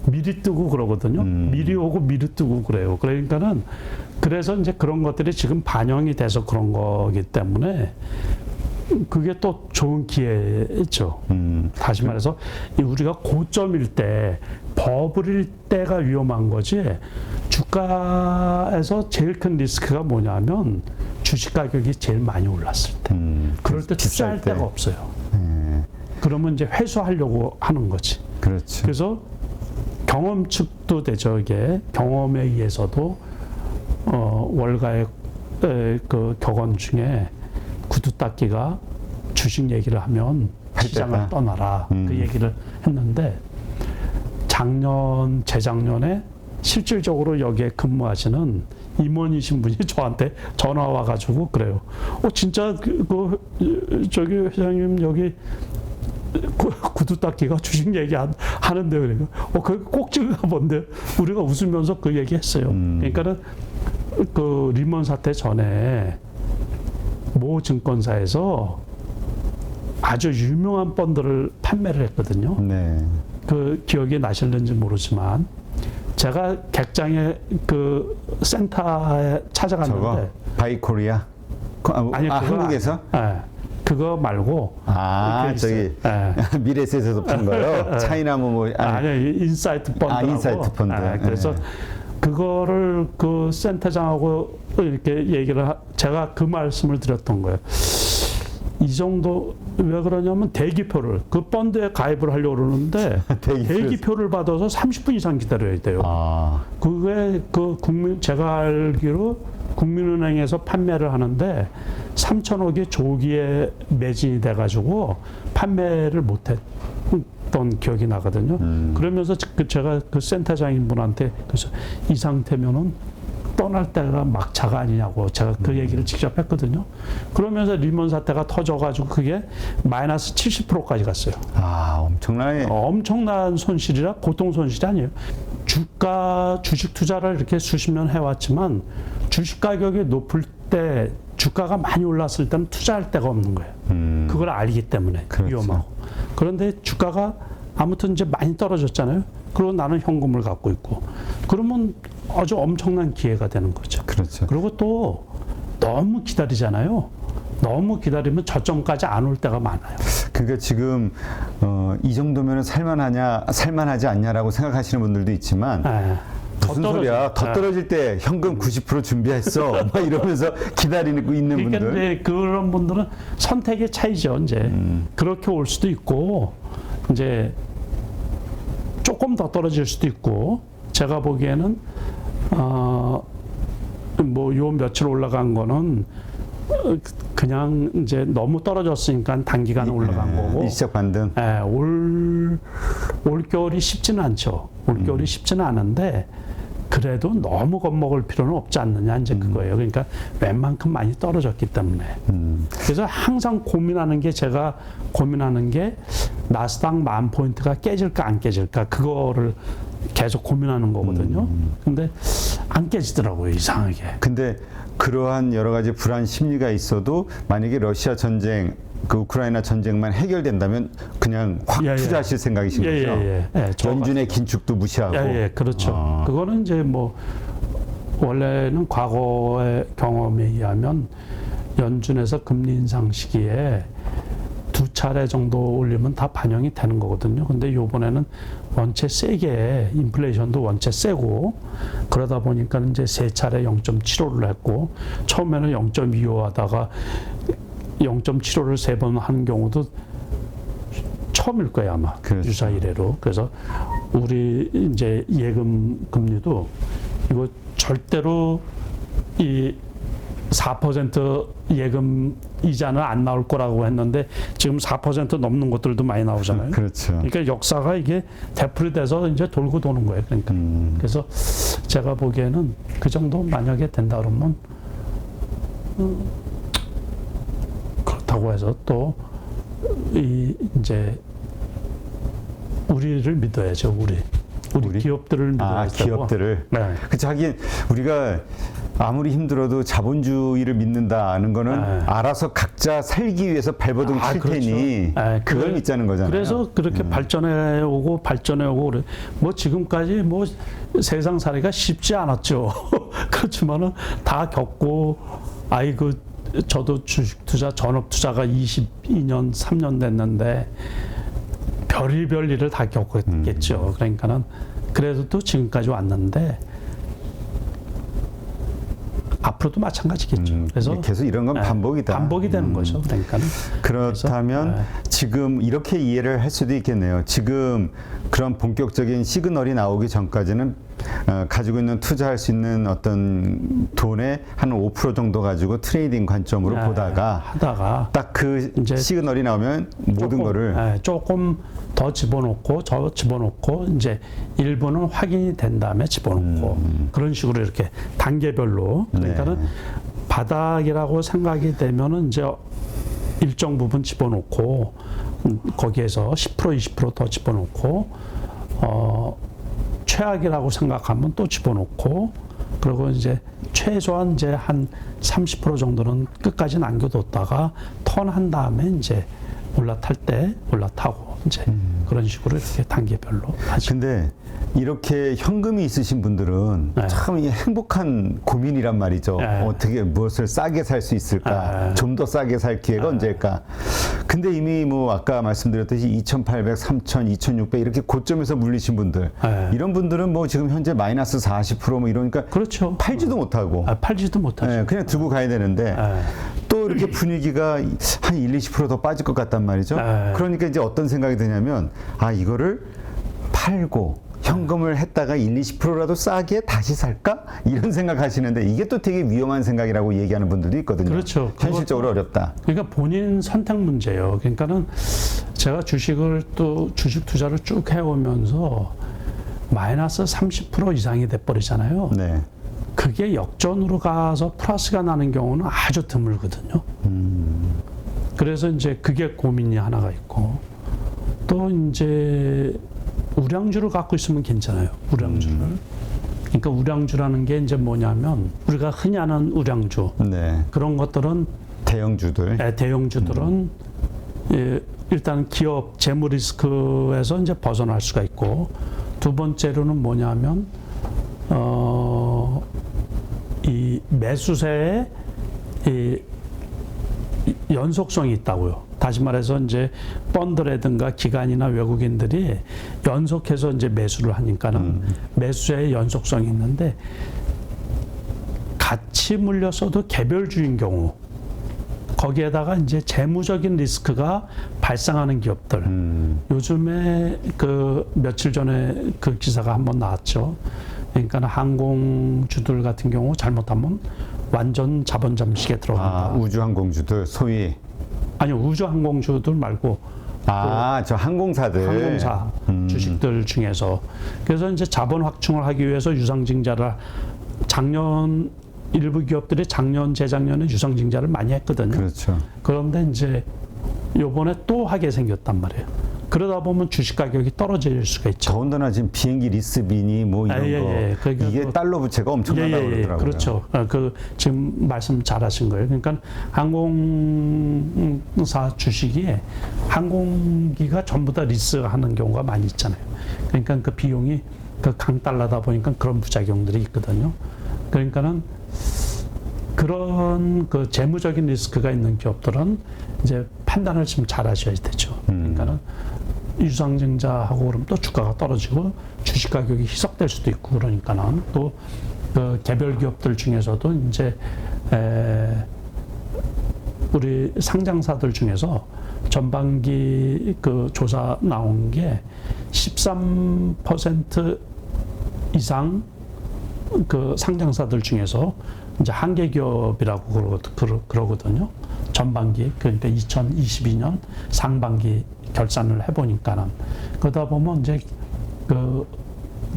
미리 뜨고 그러거든요. 미리 오고 미리 뜨고 그래요. 그러니까는 그래서 이제 그런 것들이 지금 반영이 돼서 그런 거기 때문에 그게 또 좋은 기회죠. 다시 말해서 우리가 고점일 때 버블일 때가 위험한 거지 주가에서 제일 큰 리스크가 뭐냐면 주식 가격이 제일 많이 올랐을 때 그럴 때 투자할 데가 없어요. 그러면 이제 회수하려고 하는 거지. 그렇죠. 그래서 경험축도 되죠. 이게 경험에 의해서도 월가의 그 격언 중에 구두 닦기가 주식 얘기를 하면 시장을 떠나라 그 얘기를 했는데 재작년에 실질적으로 여기에 근무하시는 임원이신 분이 저한테 전화 와가지고 그래요. 진짜 저기 회장님 여기 구두 닦기가 주식 얘기 하는데 그러니까 그 꼭지가 뭔데 우리가 웃으면서 그 얘기했어요. 그러니까는 그 리먼 사태 전에 모 증권사에서 아주 유명한 펀드를 판매를 했거든요. 네. 그 기억이 나실는지 모르지만 제가 객장에 그 센터에 찾아갔는데 바이코리아? 아니, 한국에서? 그거 말고 저기 미래에셋에서 판 거요? 차이나 아니 인사이트 펀드라고. 인사이트 펀드. 그래서 그거를 그 센터장하고 이렇게 제가 그 말씀을 드렸던 거예요. 이 정도 왜 그러냐면 대기표를 그 펀드에 가입을 하려고 그러는데 대기표를 받아서 30분 이상 기다려야 돼요. 그게 제가 알기로 국민은행에서 판매를 하는데 3천억이 조기에 매진이 돼가지고 판매를 못했던 기억이 나거든요. 그러면서 제가 그 센터장인 분한테 그래서 이 상태면은 떠날 때가 막차가 아니냐고 제가 그 얘기를 직접 했거든요. 그러면서 리먼 사태가 터져가지고 그게 마이너스 70%까지 갔어요. 엄청난 손실이라 보통 손실이 아니에요. 주식 투자를 이렇게 수십 년 해왔지만 주식 가격이 높을 때 주가가 많이 올랐을 때는 투자할 데가 없는 거예요. 그걸 알기 때문에 그렇죠. 위험하고. 그런데 주가가 아무튼 이제 많이 떨어졌잖아요. 그리고 나는 현금을 갖고 있고. 그러면 아주 엄청난 기회가 되는 거죠. 그렇죠. 그리고 또 너무 기다리잖아요. 너무 기다리면 저점까지 안 올 때가 많아요. 그러니까 지금 이 정도면 살만하지 않냐라고 생각하시는 분들도 있지만 무슨 소리야? 더 떨어질 때 현금 90% 준비했어. 막 이러면서 기다리고 있는 그러니까 분들. 이제 그런 분들은 선택의 차이죠. 이제 그렇게 올 수도 있고 이제 조금 더 떨어질 수도 있고 제가 보기에는 뭐 요 며칠 올라간 거는 그냥 이제 너무 떨어졌으니까 단기간에 올라간 거고 일시적 반등. 올 겨울이 쉽지는 않죠. 올 겨울이 쉽지는 않은데 그래도 너무 겁먹을 필요는 없지 않느냐 이제 그거예요. 그러니까 웬만큼 많이 떨어졌기 때문에. 그래서 항상 제가 고민하는 게 나스닥 10,000포인트가 깨질까 안 깨질까 그거를 계속 고민하는 거거든요. 근데 안 깨지더라고요, 이상하게. 근데 그러한 여러 가지 불안 심리가 있어도 만약에 러시아 전쟁, 그 우크라이나 전쟁만 해결된다면 그냥 확 예, 예. 투자하실 생각이신 예, 거죠? 예, 예. 연준의 긴축도 무시하고. 예, 그렇죠. 그거는 이제 뭐 원래는 과거의 경험에 의하면 연준에서 금리 인상 시기에 2차례 정도 올리면 다 반영이 되는 거거든요. 근데 요번에는 원체 세게 인플레이션도 원체 세고 그러다 보니까 이제 3차례 0.75를 했고 처음에는 0.25 하다가 0.75를 3번 하는 경우도 처음일 거예요, 아마. 그렇죠. 유사 이래로. 그래서 우리 이제 예금 금리도 이거 절대로 이 4% 예금 이자는 안 나올 거라고 했는데 지금 4% 넘는 것들도 많이 나오잖아요. 그렇죠. 그러니까 역사가 이게 되풀이돼서 이제 돌고 도는 거예요. 그러니까 그래서 제가 보기에는 그 정도 만약에 된다 그러면 그렇다고 해서 또 이제 우리를 믿어야죠. 우리 아, 기업들을 믿어야 되고. 기업들을. 네. 그쵸, 하긴 우리가 아무리 힘들어도 자본주의를 믿는다는 거는 네. 알아서 각자 살기 위해서 발버둥 칠 그렇죠. 테니 네, 그걸 믿자는 거잖아요. 그래서 그렇게 발전해 오고 그래. 뭐 지금까지 뭐 세상살이가 쉽지 않았죠. 그렇지만은 다 겪고 저도 주식 투자 전업 투자가 22년 3년 됐는데 별의별 일을 다 겪었겠죠. 그러니까는 그래도 또 지금까지 왔는데 앞으로도 마찬가지겠죠. 그래서 계속 이런 건 반복이다. 반복이 되는 거죠. 그러니까는 그렇다면 그래서, 지금 이렇게 이해를 할 수도 있겠네요. 지금 그런 본격적인 시그널이 나오기 전까지는 가지고 있는 투자할 수 있는 어떤 돈의 한 5% 정도 가지고 트레이딩 관점으로 보다가 하다가 딱 그 이제 시그널이 나오면 모든 거를 조금 더 집어넣고 이제 일부는 확인이 된 다음에 집어넣고 그런 식으로 이렇게 단계별로 그러니까는 바닥이라고 생각이 되면은 이제 일정 부분 집어넣고 거기에서 10% 20% 더 집어넣고 최악이라고 생각하면 또 집어넣고 그리고 이제 최소한 이제 한 30% 정도는 끝까지 남겨뒀다가 턴한 다음에 이제 올라탈 때 올라타고 이제 그런 식으로 이렇게 단계별로 하죠. 근데 이렇게 현금이 있으신 분들은 네. 참 행복한 고민이란 말이죠. 네. 어떻게 무엇을 싸게 살 수 있을까? 네. 좀 더 싸게 살 기회가 언제일까? 근데 이미 뭐 아까 말씀드렸듯이 2,800, 3,000, 2,600 이렇게 고점에서 물리신 분들 네. 이런 분들은 뭐 지금 현재 마이너스 40%뭐 이러니까 그렇죠. 팔지도 못하고 팔지도 못하죠. 네, 그냥 들고 가야 되는데 네. 또 이렇게 분위기가 한 1, 20%더 빠질 것 같단 말이죠. 그러니까 이제 어떤 생각이 드냐면 이거를 팔고 현금을 했다가 1, 20%라도 싸게 다시 살까? 이런 생각하시는데 이게 또 되게 위험한 생각이라고 얘기하는 분들도 있거든요. 그렇죠. 현실적으로 어렵다. 그러니까 본인 선택 문제예요. 그러니까는 제가 주식 투자를 쭉 해오면서 마이너스 30% 이상이 돼버리잖아요. 네. 그게 역전으로 가서 플러스가 나는 경우는 아주 드물거든요. 그래서 이제 그게 고민이 하나가 있고 또 이제 우량주를 갖고 있으면 괜찮아요. 우량주를. 그러니까 우량주라는 게 이제 뭐냐면 우리가 흔히 아는 우량주 네. 그런 것들은 대형주들. 대형주들은 일단 기업 재무 리스크에서 이제 벗어날 수가 있고 두 번째로는 뭐냐면 이 매수세에 이 연속성이 있다고요. 다시 말해서 이제 펀드라든가 기관이나 외국인들이 연속해서 이제 매수를 하니까는 매수의 연속성이 있는데 같이 물렸어도 개별주인 경우 거기에다가 이제 재무적인 리스크가 발생하는 기업들 요즘에 그 며칠 전에 그 기사가 한번 나왔죠. 그러니까 항공주들 같은 경우 잘못하면 완전 자본 잠식에 들어간다. 우주항공주들 소위. 아니요, 우주항공주들 말고 저 항공사들. 항공사 주식들 중에서 그래서 이제 자본 확충을 하기 위해서 유상증자를 일부 기업들이 작년 재작년에 유상증자를 많이 했거든요. 그렇죠. 그런데 이제 요번에 또 하게 생겼단 말이에요. 그러다 보면 주식 가격이 떨어질 수가 있죠. 더군다나 지금 비행기 리스비니 뭐 이런 거 그러니까 이게 달러 부채가 엄청나다고 그러더라고요. 그렇죠. 그 지금 말씀 잘하신 거예요. 그러니까 항공사 주식이 항공기가 전부 다 리스하는 경우가 많이 있잖아요. 그러니까 그 비용이 그 강달러다 보니까 그런 부작용들이 있거든요. 그러니까는 그런 그 재무적인 리스크가 있는 기업들은 이제 판단을 좀 잘하셔야 되죠. 그러니까는 유상증자하고 그러면 또 주가가 떨어지고 주식 가격이 희석될 수도 있고 그러니까는 또 그 개별 기업들 중에서도 이제 우리 상장사들 중에서 전반기 그 조사 나온 게 13% 이상 그 상장사들 중에서 이제 한계 기업이라고 그러거든요. 전반기 그러니까 2022년 상반기 결산을 해보니까는 그러다 보면 이제 그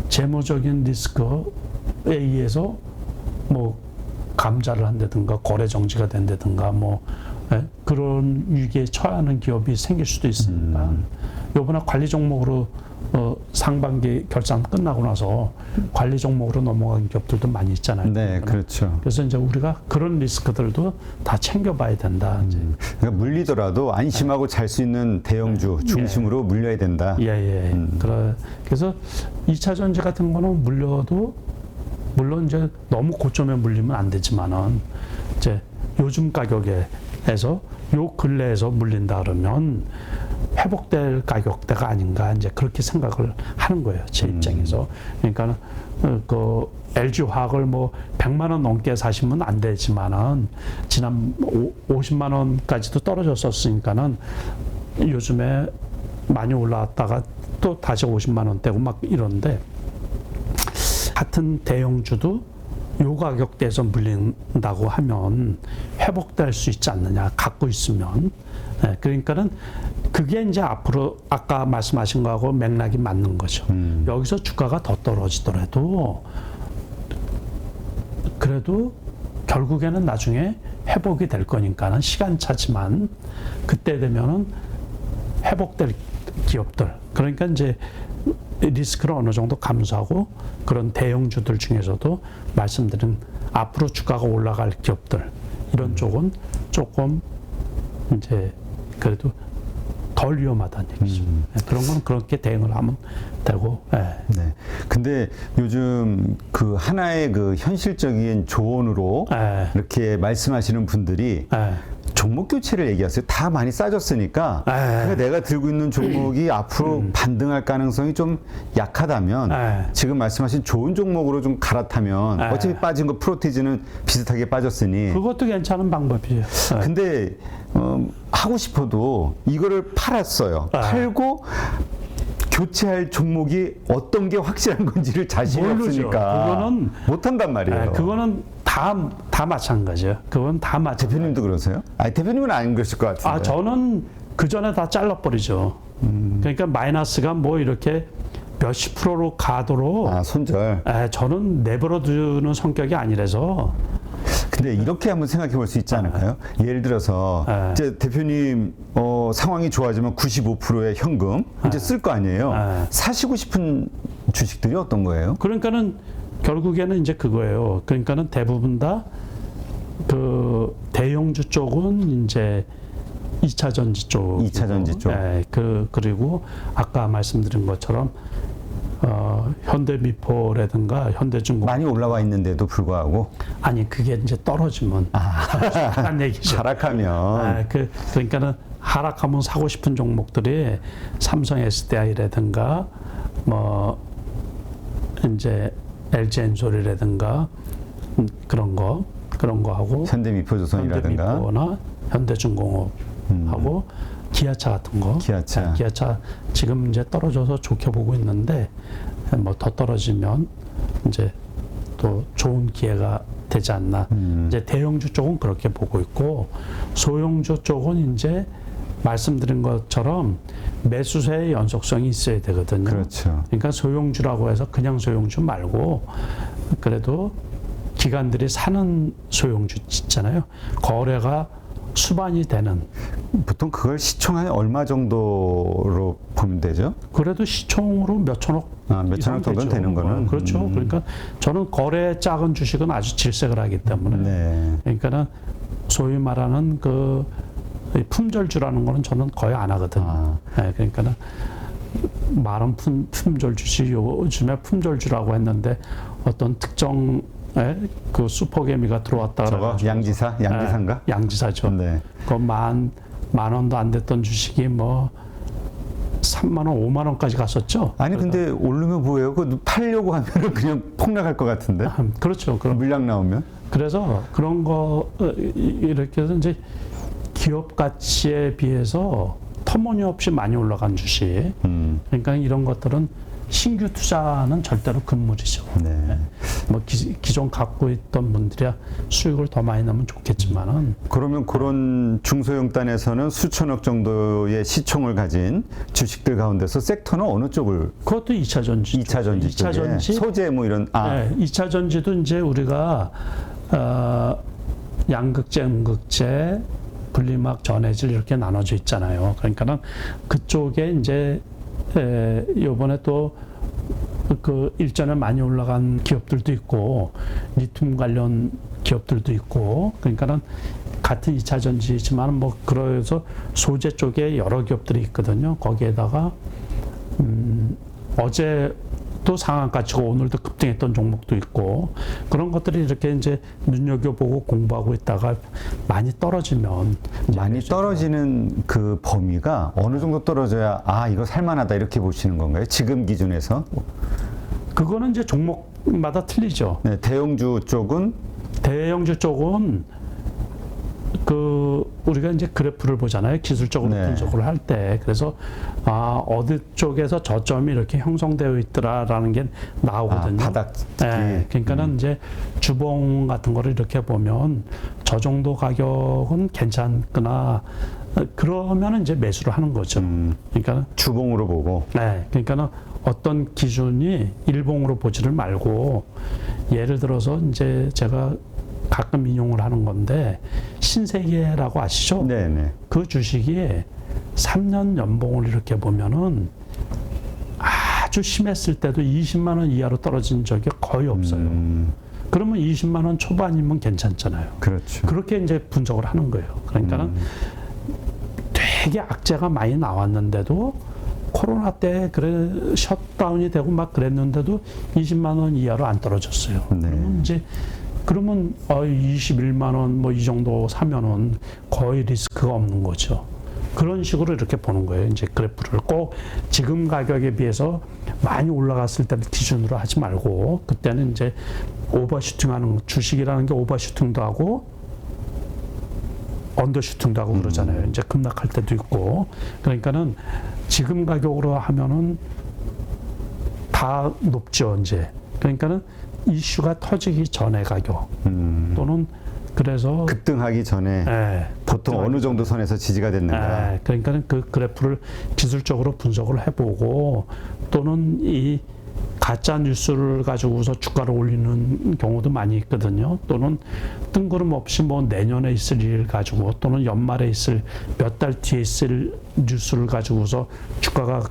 재무적인 리스크에 의해서 뭐 감자를 한다든가 거래 정지가 된다든가 뭐 그런 위기에 처하는 기업이 생길 수도 있으니까 요번에 관리 종목으로 상반기 결산 끝나고 나서 관리 종목으로 넘어간 기업들도 많이 있잖아요. 네, 그렇죠. 그래서 이제 우리가 그런 리스크들도 다 챙겨봐야 된다. 이제. 그러니까 물리더라도 안심하고 잘 수 있는 대형주 중심으로 물려야 된다. 그래서 2차 전지 같은 거는 물려도 물론 이제 너무 고점에 물리면 안 되지만은 이제 요즘 가격에서 요 근래에서 물린다 그러면 회복될 가격대가 아닌가 이제 그렇게 생각을 하는 거예요. 제 입장에서. 그러니까 그 LG 화학을 뭐 100만 원 넘게 사시면 안 되지만은 지난 50만 원까지도 떨어졌었으니까는 요즘에 많이 올라왔다가 또 다시 50만 원대고 막 이런데 같은 대형주도 요 가격대에서 물린다고 하면 회복될 수 있지 않느냐 갖고 있으면 그러니까는 그게 이제 앞으로 아까 말씀하신 거하고 맥락이 맞는 거죠. 여기서 주가가 더 떨어지더라도 그래도 결국에는 나중에 회복이 될 거니까는 시간차지만 그때 되면은 회복될 기업들 그러니까 이제 리스크를 어느 정도 감수하고 그런 대형주들 중에서도 말씀드린 앞으로 주가가 올라갈 기업들 이런 쪽은 조금 이제 그래도 덜 위험하다는 얘기죠. 그런 건 그렇게 대응을 하면 되고. 네. 근데 요즘 그 하나의 그 현실적인 조언으로 이렇게 말씀하시는 분들이 종목 교체를 얘기하세요. 다 많이 싸졌으니까 그러니까 내가 들고 있는 종목이 앞으로 반등할 가능성이 좀 약하다면 지금 말씀하신 좋은 종목으로 좀 갈아타면 어차피 빠진 거 프로티지는 비슷하게 빠졌으니 그것도 괜찮은 방법이에요. 근데 하고 싶어도 이거를 팔았어요. 팔고 교체할 종목이 어떤 게 확실한 건지를 자신이 없으니까 그거는 못한단 말이에요. 그거는 다 마찬가지예요. 그건 다 마찬가지. 대표님도 그러세요? 아니, 대표님은 안 그러실 것 같은데. 저는 그 전에 다 잘라버리죠. 그러니까 마이너스가 뭐 이렇게 몇십 프로로 가도록 손절. 저는 내버려두는 성격이 아니라서. 근데 이렇게 한번 생각해 볼 수 있지 않을까요? 예를 들어서 이제 대표님 상황이 좋아지면 95%의 현금 이제 쓸 거 아니에요. 사시고 싶은 주식들이 어떤 거예요? 그러니까는 결국에는 이제 그거예요. 그러니까는 대부분 다 그 대형주 쪽은 이제 2차 전지 쪽. 2차 전지 쪽. 그리고 아까 말씀드린 것처럼 현대미포라든가 현대중공 많이 올라와 있는데도 불구하고 아니 그게 이제 떨어지면 한 얘기죠. 하락하면 그러니까는 하락하면 사고 싶은 종목들이 삼성 SDI라든가 뭐 이제 LG엔솔이라든가 그런 거 하고 현대미포조선이라든가 현대미포나 현대중공업하고 기아차 같은 거. 기아차 지금 이제 떨어져서 좋게 보고 있는데 뭐 더 떨어지면 이제 또 좋은 기회가 되지 않나. 이제 대형주 쪽은 그렇게 보고 있고 소형주 쪽은 이제 말씀드린 것처럼 매수세의 연속성이 있어야 되거든요. 그렇죠. 그러니까 소형주라고 해서 그냥 소형주 말고 그래도 기관들이 사는 소형주 있잖아요. 거래가 수반이 되는. 보통 그걸 시총 한 얼마 정도로 보면 되죠? 그래도 시총으로 몇 천억 몇 천억 정도는 되는 거는. 그렇죠. 그러니까 저는 거래 작은 주식은 아주 질색을 하기 때문에 네. 그러니까는 소위 말하는 그 품절주라는 거는 저는 거의 안 하거든요. 네, 그러니까는 말은 품절 주식 요즘에 품절주라고 했는데 어떤 특정 그 슈퍼개미가 들어왔다. 저거 양지사인가? 양지사죠. 네. 그 만 원도 안 됐던 주식이 뭐 3만 원, 5만 원까지 갔었죠. 아니 근데 오르면 뭐예요? 그 팔려고 하면은 그냥 폭락할 것 같은데. 그렇죠. 그럼 물량 나오면. 그래서 그런 거 이렇게 해서 이제 기업 가치에 비해서 터무니없이 많이 올라간 주식. 그러니까 이런 것들은 신규 투자는 절대로 금물이죠. 네. 뭐 기존 갖고 있던 분들이야 수익을 더 많이 내면 좋겠지만은. 그러면 그런 중소형단에서는 수천억 정도의 시총을 가진 주식들 가운데서 섹터는 어느 쪽을? 그것도 2차 전지. 2차 전지 2차 전지. 소재 뭐 이런. 네, 2차 전지도 이제 우리가 양극재, 음극재, 분리막, 전해질 이렇게 나눠져 있잖아요. 그러니까는 그쪽에 이제 요번에 또 그 일전에 많이 올라간 기업들도 있고 리튬 관련 기업들도 있고 그러니까는 같은 2차 전지지만 뭐 그래서 소재 쪽에 여러 기업들이 있거든요. 거기에다가 어제 또 상한가치고 오늘도 급등했던 종목도 있고 그런 것들이 이렇게 이제 눈여겨보고 공부하고 있다가 많이 떨어지면 많이 떨어지는 그 범위가 어느 정도 떨어져야 이거 살만하다 이렇게 보시는 건가요? 지금 기준에서? 그거는 이제 종목마다 틀리죠. 네, 대형주 쪽은 그 우리가 이제 그래프를 보잖아요. 기술적으로 네. 분석을 할 때 그래서 어디 쪽에서 저점이 이렇게 형성되어 있더라라는 게 나오거든요. 바닥. 네, 그러니까는 이제 주봉 같은 거를 이렇게 보면 저 정도 가격은 괜찮거나 그러면은 이제 매수를 하는 거죠. 그러니까 주봉으로 보고. 네, 그러니까는 어떤 기준이 일봉으로 보지를 말고 예를 들어서 이제 제가 가끔 인용을 하는 건데 신세계라고 아시죠? 네네. 그 주식이 3년 연봉을 이렇게 보면은 아주 심했을 때도 20만 원 이하로 떨어진 적이 거의 없어요. 그러면 20만 원 초반이면 괜찮잖아요. 그렇죠. 그렇게 이제 분석을 하는 거예요. 그러니까는 되게 악재가 많이 나왔는데도 코로나 때 그래 셧다운이 되고 막 그랬는데도 20만 원 이하로 안 떨어졌어요. 네. 그러면 21만 원 뭐 이 정도 사면은 거의 리스크가 없는 거죠. 그런 식으로 이렇게 보는 거예요. 이제 그래프를 꼭 지금 가격에 비해서 많이 올라갔을 때를 기준으로 하지 말고 그때는 이제 오버슈팅하는 주식이라는 게 오버슈팅도 하고 언더슈팅도 하고 그러잖아요. 이제 급락할 때도 있고 그러니까는 지금 가격으로 하면은 다 높죠. 이제 그러니까는 이슈가 터지기 전에 가격 또는 그래서 급등하기 전에 보통 어느 정도 선에서 지지가 됐는가. 그러니까 그 그래프를 기술적으로 분석을 해보고 또는 이 가짜 뉴스를 가지고서 주가를 올리는 경우도 많이 있거든요. 또는 뜬구름없이 뭐 내년에 있을 일 가지고 또는 연말에 있을 몇 달 뒤에 있을 뉴스를 가지고서 주가가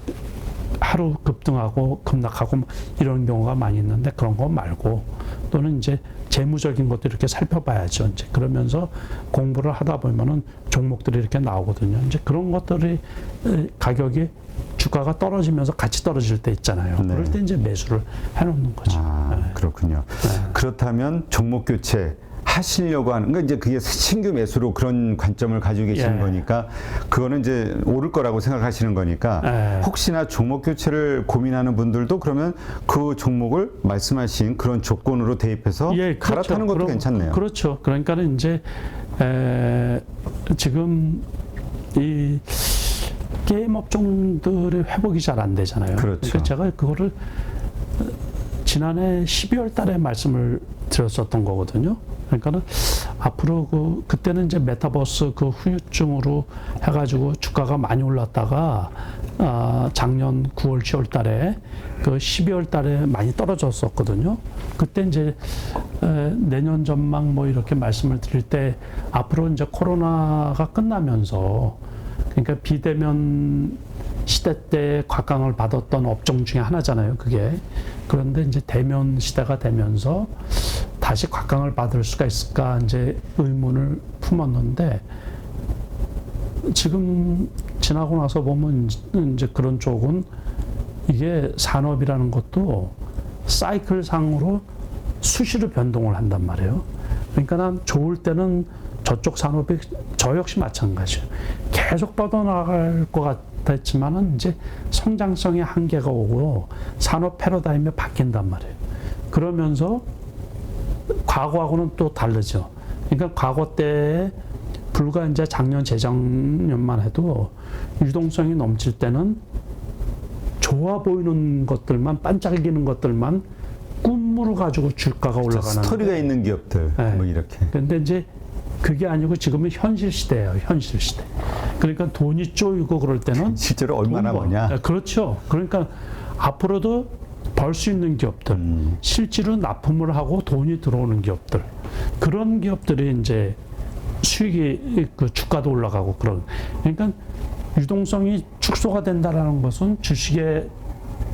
하루 급등하고 급락하고 이런 경우가 많이 있는데 그런 거 말고 또는 이제 재무적인 것도 이렇게 살펴봐야죠. 이제 그러면서 공부를 하다 보면은 종목들이 이렇게 나오거든요. 이제 그런 것들이 가격이 주가가 떨어지면서 같이 떨어질 때 있잖아요. 네. 그럴 때 이제 매수를 해놓는 거죠. 그렇군요. 그렇다면 종목 교체 하시려고 하는 거 이제 그게 신규 매수로 그런 관점을 가지고 계시는 거니까 그거는 이제 오를 거라고 생각하시는 거니까 혹시나 종목 교체를 고민하는 분들도 그러면 그 종목을 말씀하신 그런 조건으로 대입해서 갈아타는 것도 괜찮네요. 그렇죠. 그러니까는 이제 지금 이 게임 업종들의 회복이 잘 안 되잖아요. 그렇죠. 그러니까 제가 그거를 지난해 12월 달에 말씀을 드렸었던 거거든요. 그러니까는 앞으로 그때는 이제 메타버스 그 후유증으로 해가지고 주가가 많이 올랐다가 작년 9월, 10월 달에 그 12월 달에 많이 떨어졌었거든요. 그때 이제 내년 전망 뭐 이렇게 말씀을 드릴 때 앞으로 이제 코로나가 끝나면서 그러니까 비대면 시대 때 곽강을 받았던 업종 중에 하나잖아요, 그게. 그런데 이제 대면 시대가 되면서 다시 곽강을 받을 수가 있을까 이제 의문을 품었는데 지금 지나고 나서 보면 이제 그런 쪽은 이게 산업이라는 것도 사이클 상으로 수시로 변동을 한단 말이에요. 그러니까 난 좋을 때는 저쪽 산업이 저 역시 마찬가지예요. 계속 뻗어나갈 것 같았지만은 이제 성장성의 한계가 오고 산업 패러다임이 바뀐단 말이에요. 그러면서 과거하고는 또 다르죠. 그러니까 과거 때 불과 이제 작년 재작년만 해도 유동성이 넘칠 때는 좋아 보이는 것들만 반짝이는 것들만 꿈으로 가지고 주가가 올라가는 스토리가 있는 기업들 네. 뭐 이렇게. 근데 이제 그게 아니고 지금은 현실 시대예요. 현실 시대. 그러니까 돈이 쪼이고 그럴 때는 실제로 얼마나 돈 버냐? 네, 그렇죠. 그러니까 앞으로도 벌 수 있는 기업들, 실제로 납품을 하고 돈이 들어오는 기업들, 그런 기업들이 이제 수익이 그 주가도 올라가고 그런. 그러니까 유동성이 축소가 된다라는 것은 주식에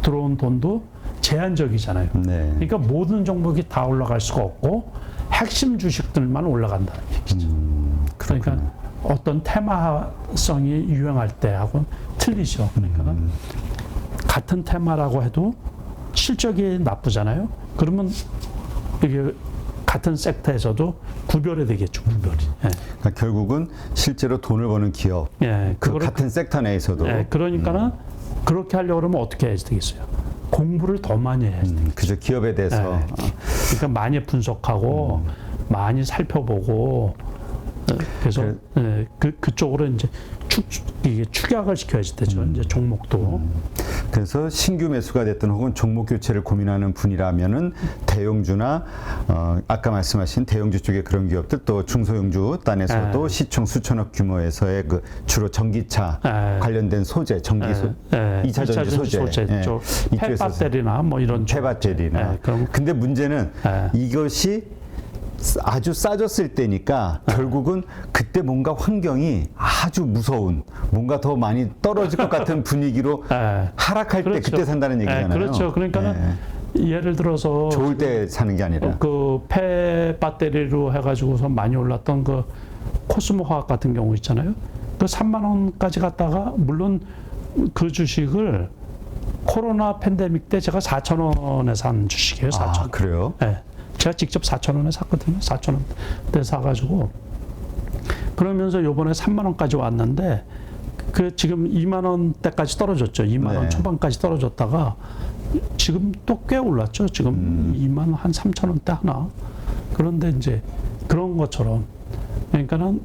들어온 돈도 제한적이잖아요. 네. 그러니까 모든 종목이 다 올라갈 수가 없고 핵심 주식들만 올라간다는 얘기죠. 그러니까 어떤 테마성이 유행할 때하고는 틀리죠. 그러니까 같은 테마라고 해도 실적이 나쁘잖아요. 그러면 이게 같은 섹터에서도 구별이 되겠죠. 구별이. 예. 그러니까 결국은 실제로 돈을 버는 기업, 예, 그 그거를 같은 섹터 내에서도. 예, 그러니까는 그렇게 하려고 그러면 어떻게 해야 되겠어요? 공부를 더 많이 해야 돼요. 그죠. 기업에 대해서. 예. 그러니까 많이 분석하고 많이 살펴보고 그래서 그쪽으로 이제 이게 축약을 시켜야지 되죠. 이제 종목도. 그래서 신규 매수가 됐든 혹은 종목 교체를 고민하는 분이라면은 대형주나 아까 말씀하신 대형주 쪽의 그런 기업들 또 중소형주 단에서도 시총 수천억 규모에서의 그 주로 전기차 관련된 소재, 전기 2차 전지 소재, 폐배터리나 뭐 이런 폐배터리나. 근데 문제는 이것이 아주 싸졌을 때니까 결국은 그때 뭔가 환경이 아주 무서운 뭔가 더 많이 떨어질 것 같은 분위기로 하락할 그렇죠. 때 그때 산다는 얘기잖아요. 그렇죠. 그러니까는 예를 들어서 좋을 때 사는 게 아니라 그 폐배터리로 해가지고서 많이 올랐던 그 코스모 화학 같은 경우 있잖아요. 그 3만 원까지 갔다가 물론 그 주식을 코로나 팬데믹 때 제가 4천 원에 산 주식이에요. 4천 원. 그래요? 네. 제가 직접 4천 원에 샀거든요. 4천 원대 사가지고 그러면서 요번에 3만 원까지 왔는데 그 지금 2만 원대까지 떨어졌죠. 2만 원 초반까지 떨어졌다가 지금 또 꽤 올랐죠. 지금 2만 원 한 3천 원대 하나. 그런데 이제 그런 것처럼 그러니까는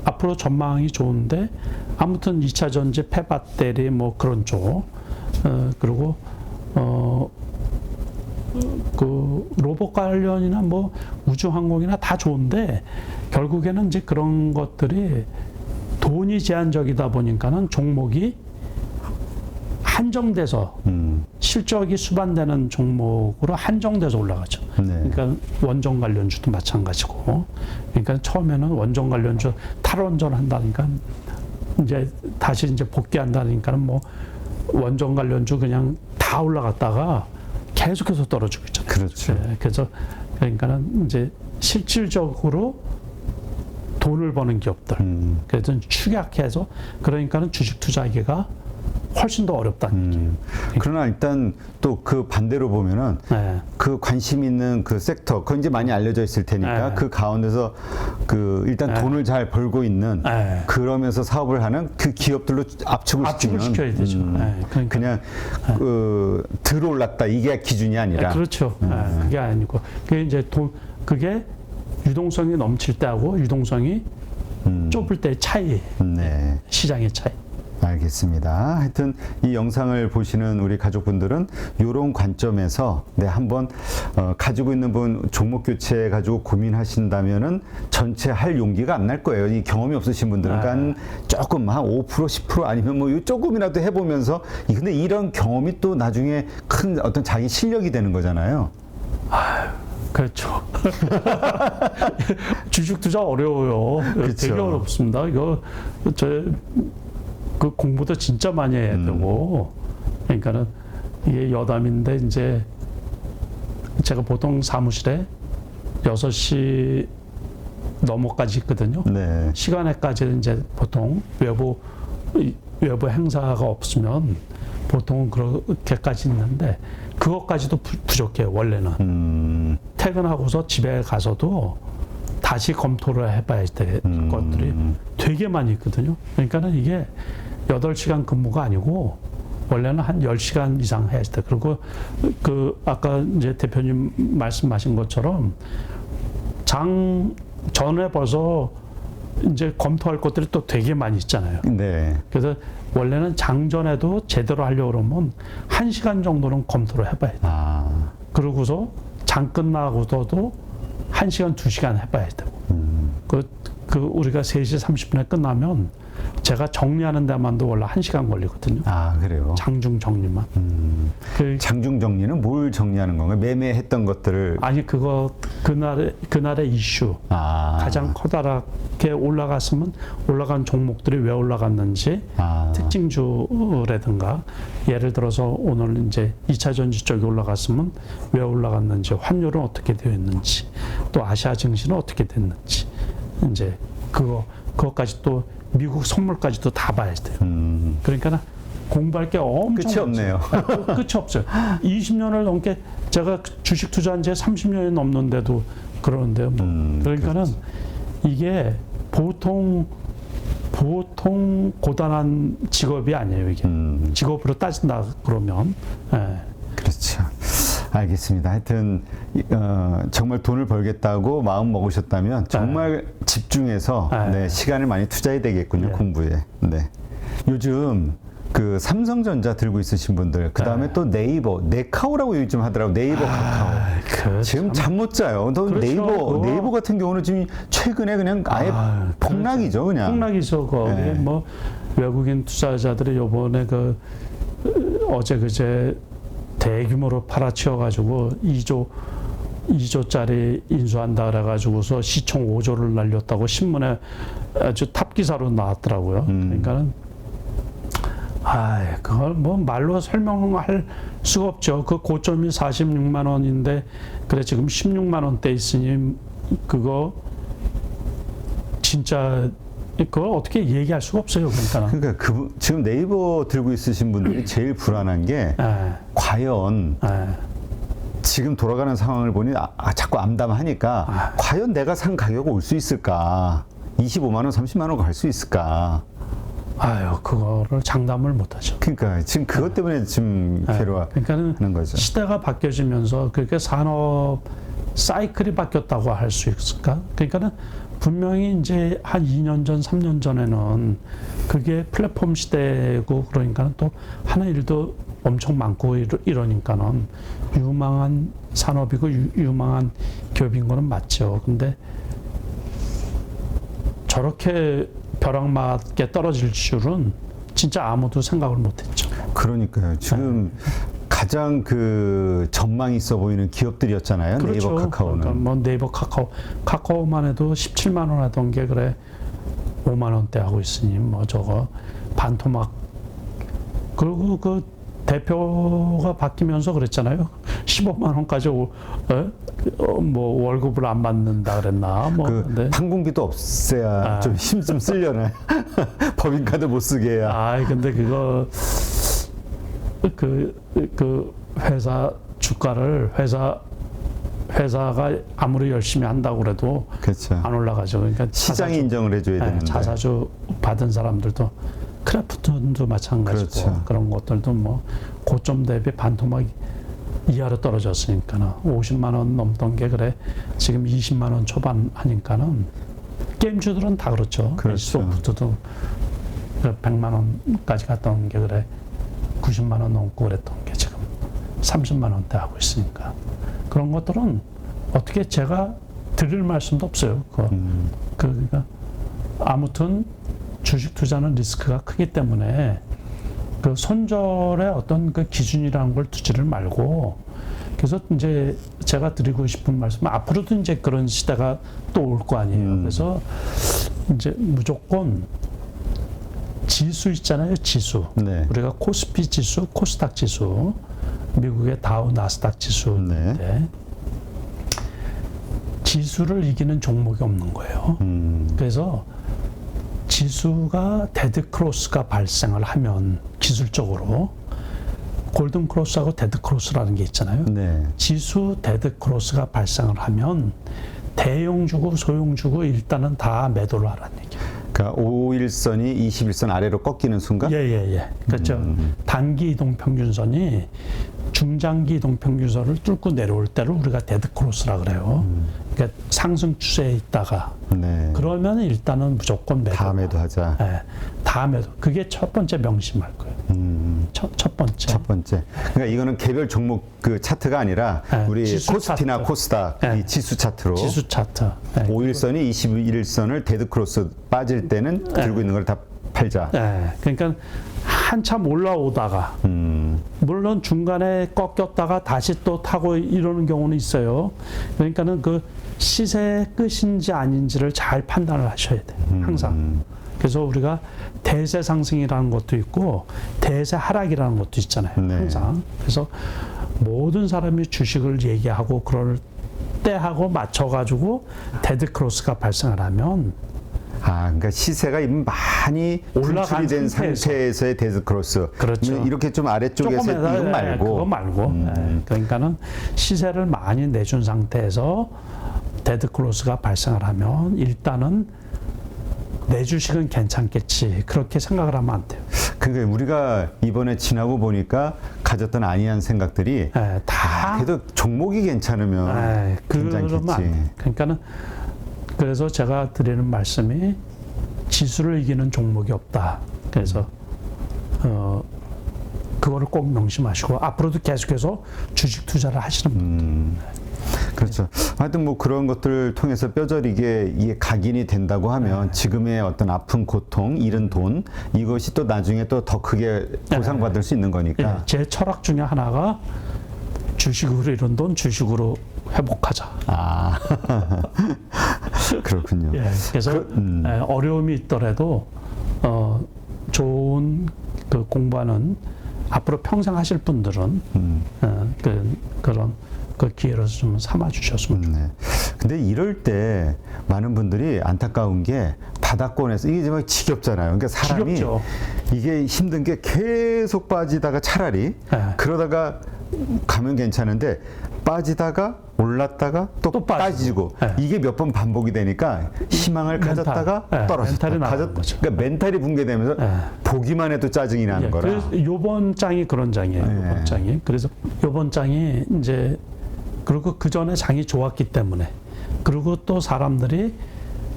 앞으로 전망이 좋은데 아무튼 2차 전지 폐배터리 뭐 그런 쪽 그리고 그 로봇 관련이나 뭐 우주항공이나 다 좋은데 결국에는 이제 그런 것들이 돈이 제한적이다 보니까는 종목이 한정돼서 실적이 수반되는 종목으로 한정돼서 올라가죠. 그러니까 원전 관련주도 마찬가지고. 그러니까 처음에는 원전 관련주 탈원전 한다니까 이제 다시 이제 복귀한다니까는 뭐 원전 관련주 그냥 다 올라갔다가 계속해서 떨어지고 있잖아요. 그렇죠. 네, 그래서 그러니까는 이제 실질적으로 돈을 버는 기업들, 그래서 축약해서 그러니까는 주식 투자하기가 훨씬 더 어렵다는 얘기예요. 그러나 일단 또 그 반대로 보면은 그 관심 있는 그 섹터, 그건 이제 많이 알려져 있을 테니까 그 가운데서 그 일단 돈을 잘 벌고 있는 그러면서 사업을 하는 그 기업들로 압축을 시켜야 되죠. 그러니까 그냥 그 들어올랐다 이게 기준이 아니라 그렇죠. 그게 아니고 그게 이제 그게 유동성이 넘칠 때하고 유동성이 좁을 때의 차이, 시장의 차이. 알겠습니다. 하여튼 이 영상을 보시는 우리 가족분들은 이런 관점에서 한번 가지고 있는 분 종목 교체 가지고 고민하신다면은 전체 할 용기가 안 날 거예요. 이 경험이 없으신 분들은 그러니까 조금 한 5% 10% 아니면 뭐 조금이라도 해보면서 근데 이런 경험이 또 나중에 큰 어떤 자기 실력이 되는 거잖아요. 그렇죠. 주식 투자 어려워요. 그쵸. 되게 어렵습니다. 이거 그 공부도 진짜 많이 해야 되고, 그러니까는 이게 여담인데 이제 제가 보통 사무실에 6시 넘어까지 있거든요. 네. 시간에까지 이제 보통 외부 행사가 없으면 보통 그렇게까지 있는데 그것까지도 부족해요. 원래는 퇴근하고서 집에 가서도 다시 검토를 해봐야 될 것들이 되게 많이 있거든요. 그러니까는 이게 8시간 근무가 아니고 원래는 한 10시간 이상 해야 돼. 그리고 그 아까 이제 대표님 말씀하신 것처럼 장 전에 벌써 이제 검토할 것들이 또 되게 많이 있잖아요. 네. 그래서 원래는 장전에도 제대로 하려고 그러면 1시간 정도는 검토를 해봐야 돼. 아. 그러고서 장 끝나고서도 1시간, 2시간 해봐야 되고. 그 우리가 3시 30분에 끝나면 제가 정리하는 데만도 원래 1시간 걸리거든요. 아, 그래요? 장중 정리만. 장중 정리는 뭘 정리하는 건가요? 매매했던 것들을. 아니 그거 그날의 이슈 가장 커다랗게 올라간 종목들이 왜 올라갔는지 특징주라든가 예를 들어서 오늘 이제 2차 전지 쪽이 올라갔으면 왜 올라갔는지 환율은 어떻게 되어 있는지 또 아시아 증시는 어떻게 됐는지 이제 그것까지 또 미국 선물까지도 다 봐야 돼요. 그러니까 공부할 게 엄청 끝이 없네요. 끝이 없어요. 20년을 넘게 제가 주식 투자한 지 30년이 넘는데도 그러는데요. 그러니까는 그렇지. 이게 보통 고단한 직업이 아니에요. 이게 직업으로 따진다 그러면. 그렇죠. 알겠습니다. 하여튼 정말 돈을 벌겠다고 마음 먹으셨다면 정말 집중해서 시간을 많이 투자해야 되겠군요. 공부에. 네. 요즘 그 삼성전자 들고 있으신 분들, 그 다음에 또 네이버, 네카오라고 요즘 하더라고요. 네이버 카카오. 지금 잠 못 자요. 또 그렇죠, 네이버 같은 경우는 지금 최근에 그냥 아예 폭락이죠, 그냥. 폭락이죠. 거기에 뭐 외국인 투자자들이 요번에 어제 그제 대규모로 팔아치워가지고 2조짜리 인수한다 그래가지고서 시총 5조를 날렸다고 신문에 아주 탑 기사로 나왔더라고요. 그러니까는 그걸 뭐 말로 설명할 수가 없죠. 그 고점이 46만 원인데 그래 지금 16만 원대 있으니 그거 진짜 그걸 어떻게 얘기할 수가 없어요. 그러니까 지금 네이버 들고 있으신 분들이 제일 불안한 게 과연 지금 돌아가는 상황을 보니 자꾸 암담하니까 과연 내가 산 가격이 올 수 있을까? 25만 원, 30만 원 갈 수 있을까? 그거를 장담을 못하죠. 그러니까 지금 그것 때문에 지금 괴로워하는 거죠. 시대가 바뀌어지면서 그렇게 산업 사이클이 바뀌었다고 할 수 있을까? 그러니까는 분명히 이제 한 2년 전, 3년 전에는 그게 플랫폼 시대고 그러니까는 또 하는 일도 엄청 많고 이러니까는 유망한 산업이고 유망한 기업인 거는 맞죠. 근데 저렇게 벼락맞게 떨어질 줄은 진짜 아무도 생각을 못했죠. 그러니까요. 지금 가장 그 전망이 있어 보이는 기업들이었잖아요. 그렇죠. 네이버 카카오는. 그러니까 뭐 네이버 카카오만 해도 17만 원 하던 게 그래 5만 원대 하고 있으니 뭐 저거 반토막. 그리고 그 대표가 바뀌면서 그랬잖아요. 15만 원까지 뭐 월급을 안 받는다 그랬나? 뭐 근데 항공기도 없애야 좀 힘 좀 쓰려나. 법인카드 못 쓰게 해야. 근데 그거 그 회사 주가를 회사가 아무리 열심히 한다고 그래도 그렇죠. 안 올라가죠. 그러니까 시장이 인정을 해줘야 되는데. 자사주 받은 사람들도 크래프톤도 마찬가지고 그렇죠. 그런 것들도 뭐 고점 대비 반토막 이하로 떨어졌으니까는 50만 원 넘던 게 그래 지금 20만 원 초반 하니까는 게임주들은 다 그렇죠. 소프트도 100만 원까지 갔던 게 그래 90만 원 넘고 그랬던 게 지금 30만 원대 하고 있으니까 그런 것들은 어떻게 제가 드릴 말씀도 없어요. 그러니까 아무튼 주식 투자는 리스크가 크기 때문에 그 손절의 어떤 그 기준이라는 걸 두지를 말고 그래서 이제 제가 드리고 싶은 말씀은 앞으로도 이제 그런 시대가 또 올 거 아니에요. 그래서 이제 무조건 지수 있잖아요, 지수. 네. 우리가 코스피 지수, 코스닥 지수, 미국의 다우 나스닥 지수인데 네. 지수를 이기는 종목이 없는 거예요. 그래서 지수가 데드 크로스가 발생을 하면 기술적으로 골든 크로스하고 데드 크로스라는 게 있잖아요. 네. 지수 데드 크로스가 발생을 하면 대용 주고 소용 주고 일단은 다 매도를 하라는 얘기예요. 그러니까 5일선이 21선 아래로 꺾이는 순간? 예. 그렇죠. 단기 이동 평균선이 중장기 이동 평균선을 뚫고 내려올 때를 우리가 데드 크로스라 그래요. 그러니까 상승 추세에 있다가 네. 그러면 일단은 무조건 매도. 다 매도하자. 예, 다 매도. 그게 첫 번째 명심할 거예요. 첫 번째. 첫 번째. 그러니까 이거는 개별 종목 그 차트가 아니라 네, 우리 지수 코스피나 차트. 코스닥 네. 이 지수 차트로 지수 차트. 예. 5일선이 21일선을 데드 크로스 빠질 때는 들고 있는 걸 다 팔자. 예, 그러니까 한참 올라오다가 물론 중간에 꺾였다가 다시 또 타고 이러는 경우는 있어요. 그러니까는 그 시세의 끝인지 아닌지를 잘 판단을 하셔야 돼요. 항상. 그래서 우리가 대세 상승이라는 것도 있고 대세 하락이라는 것도 있잖아요. 네. 항상. 그래서 모든 사람이 주식을 얘기하고 그럴 때하고 맞춰가지고 데드 크로스가 발생을 하면 아, 그러니까 시세가 이미 많이 올라간 분출이 된 상태에서. 상태에서의 데드 크로스. 그렇죠. 이렇게 좀 아래쪽에서 조금 이거 말고. 그거 말고. 그러니까는 시세를 많이 내준 상태에서 데드 크로스가 발생을 하면 일단은 내 주식은 괜찮겠지 그렇게 생각을 하면 안 돼요. 그러니까 우리가 이번에 지나고 보니까 가졌던 안이한 생각들이 예, 다 그래도 종목이 괜찮으면 그러면 안 괜찮겠지. 돼. 그러니까는 그래서 제가 드리는 말씀이 지수를 이기는 종목이 없다. 그래서 그거를 꼭 명심하시고 앞으로도 계속해서 주식 투자를 하시는 분들. 그렇죠. 하여튼 뭐 그런 것들을 통해서 뼈저리게 이게 각인이 된다고 하면 지금의 어떤 아픈 고통, 잃은 돈 이것이 또 나중에 또 더 크게 보상받을 수 있는 거니까. 예, 제 철학 중에 하나가 주식으로 잃은 돈 주식으로 회복하자. 아 그렇군요. 예, 그래서 어려움이 있더라도 좋은 그 공부하는 앞으로 평생 하실 분들은 그런 그 기회로 좀 삼아 주셨으면 좋겠습니다. 네. 근데 이럴 때 많은 분들이 안타까운 게 바닥권에서 이게 정말 지겹잖아요. 그러니까 사람이 지겹죠. 이게 힘든 게 계속 빠지다가 차라리 네. 그러다가 가면 괜찮은데 빠지다가 올랐다가 또 빠지고 네. 이게 몇 번 반복이 되니까 희망을 멘탈. 가졌다가 네, 떨어졌다. 멘탈이 나가는 거죠. 그러니까 멘탈이 붕괴되면서 네. 보기만 해도 짜증이 나는 예, 거라. 그래서 요번 장이 그런 장이에요. 네. 요번 장이. 그래서 요번 장이 이제 그리고 그 전에 장이 좋았기 때문에 그리고 또 사람들이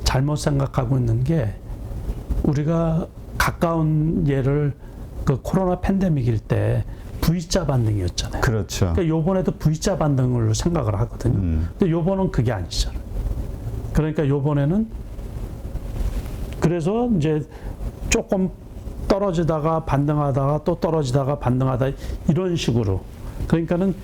잘못 생각하고 있는 게 우리가 가까운 예를 그 코로나 팬데믹일 때 V자 반등이었잖아요. 그렇죠. 그러니까 요번에도 V자 반등을 생각을 하거든요. 근데 요번은 그게 아니잖아요. 그러니까 요번에는 그래서 이제 조금 떨어지다가 반등하다가 또 떨어지다가 반등하다 이런 식으로 그러니까는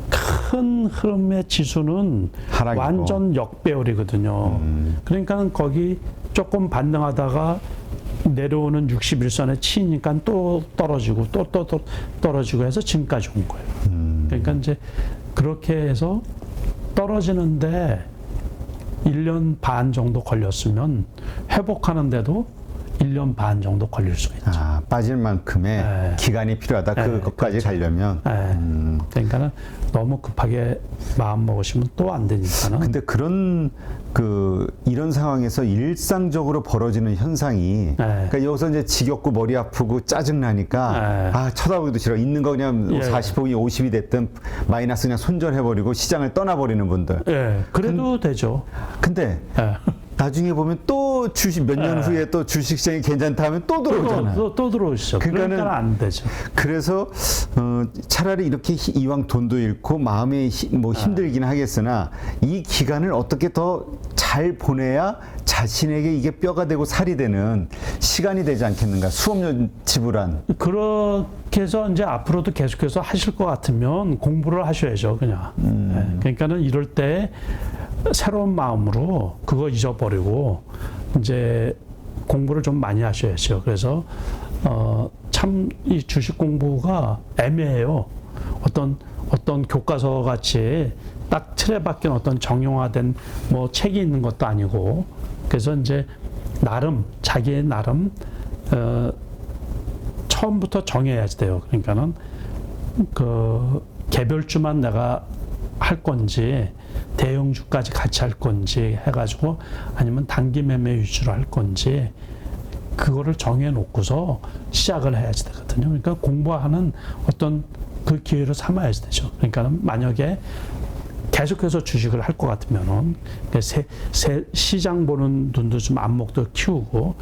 큰 흐름의 지수는 하락이고. 완전 역배열이거든요. 그러니까는 거기 조금 반등하다가 내려오는 61선에 치니까 또 떨어지고 또 떨어지고 해서 지금까지 온 거예요. 그러니까 이제 그렇게 해서 떨어지는데 1년 반 정도 걸렸으면 회복하는데도 1년 반 정도 걸릴 수가 있죠. 아, 빠질 만큼의 네. 기간이 필요하다. 네, 그것까지 가려면. 그러니까는 너무 급하게 마음 먹으시면 또 안 되니까는. 근데 그런 이런 상황에서 일상적으로 벌어지는 현상이 그러니까 여기서 이제 지겹고 머리 아프고 짜증 나니까 아, 쳐다보기도 싫어. 있는 거 그냥 40억이 50이 됐든 마이너스 그냥 손절해 버리고 시장을 떠나 버리는 분들. 그래도 되죠. 근데 나중에 보면 또 주식 몇 년 후에 또 주식시장이 괜찮다 하면 또 들어오잖아요. 또 들어오시죠. 그러니까 안 되죠. 그래서 차라리 이렇게 이왕 돈도 잃고 마음이 뭐 힘들긴 하겠으나 이 기간을 어떻게 더 잘 보내야 자신에게 이게 뼈가 되고 살이 되는 시간이 되지 않겠는가. 수업료 지불한. 그렇게 해서 이제 앞으로도 계속해서 하실 것 같으면 공부를 하셔야죠, 그냥. 네. 그러니까는 이럴 때 새로운 마음으로 그거 잊어버리고 이제 공부를 좀 많이 하셔야죠. 그래서 참 이 주식 공부가 애매해요. 어떤 교과서 같이 딱 틀에 박힌 어떤 정형화된 뭐 책이 있는 것도 아니고, 그래서 이제 나름 자기의 나름 처음부터 정해야지 돼요. 그러니까는 그 개별주만 내가 할 건지 대형주까지 같이 할 건지 해가지고 아니면 단기 매매 위주로 할 건지 그거를 정해 놓고서 시작을 해야지 되거든요. 그러니까 공부하는 어떤 그 기회를 삼아야지 되죠. 그러니까 만약에 계속해서 주식을 할 것 같으면은 시장 보는 눈도 좀 안목도 키우고,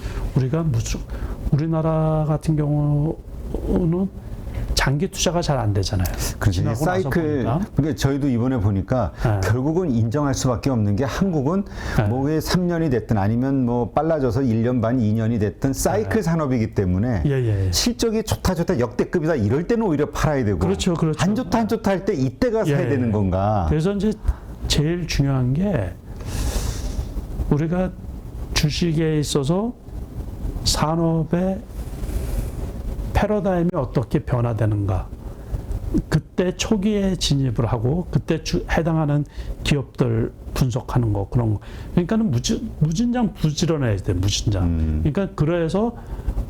우리나라 같은 경우는 장기 투자가 잘 안 되잖아요. 그렇죠. 사이클. 그러니까 저희도 이번에 보니까 결국은 인정할 수밖에 없는 게 한국은 뭐에 3년이 됐든 아니면 뭐 빨라져서 1년 반, 2년이 됐든 사이클 산업이기 때문에 실적이 좋다 역대급이다 이럴 때는 오히려 팔아야 되고, 그렇죠. 안 좋다 할 때 이때가 사야 되는 건가. 그래서 이제 제일 중요한 게 우리가 주식에 있어서 산업의 패러다임이 어떻게 변화되는가, 그때 초기에 진입을 하고 그때 해당하는 기업들 분석하는 거, 그런 거. 그러니까는 무진장 부지런해야 돼, 무진장. 그러니까 그래서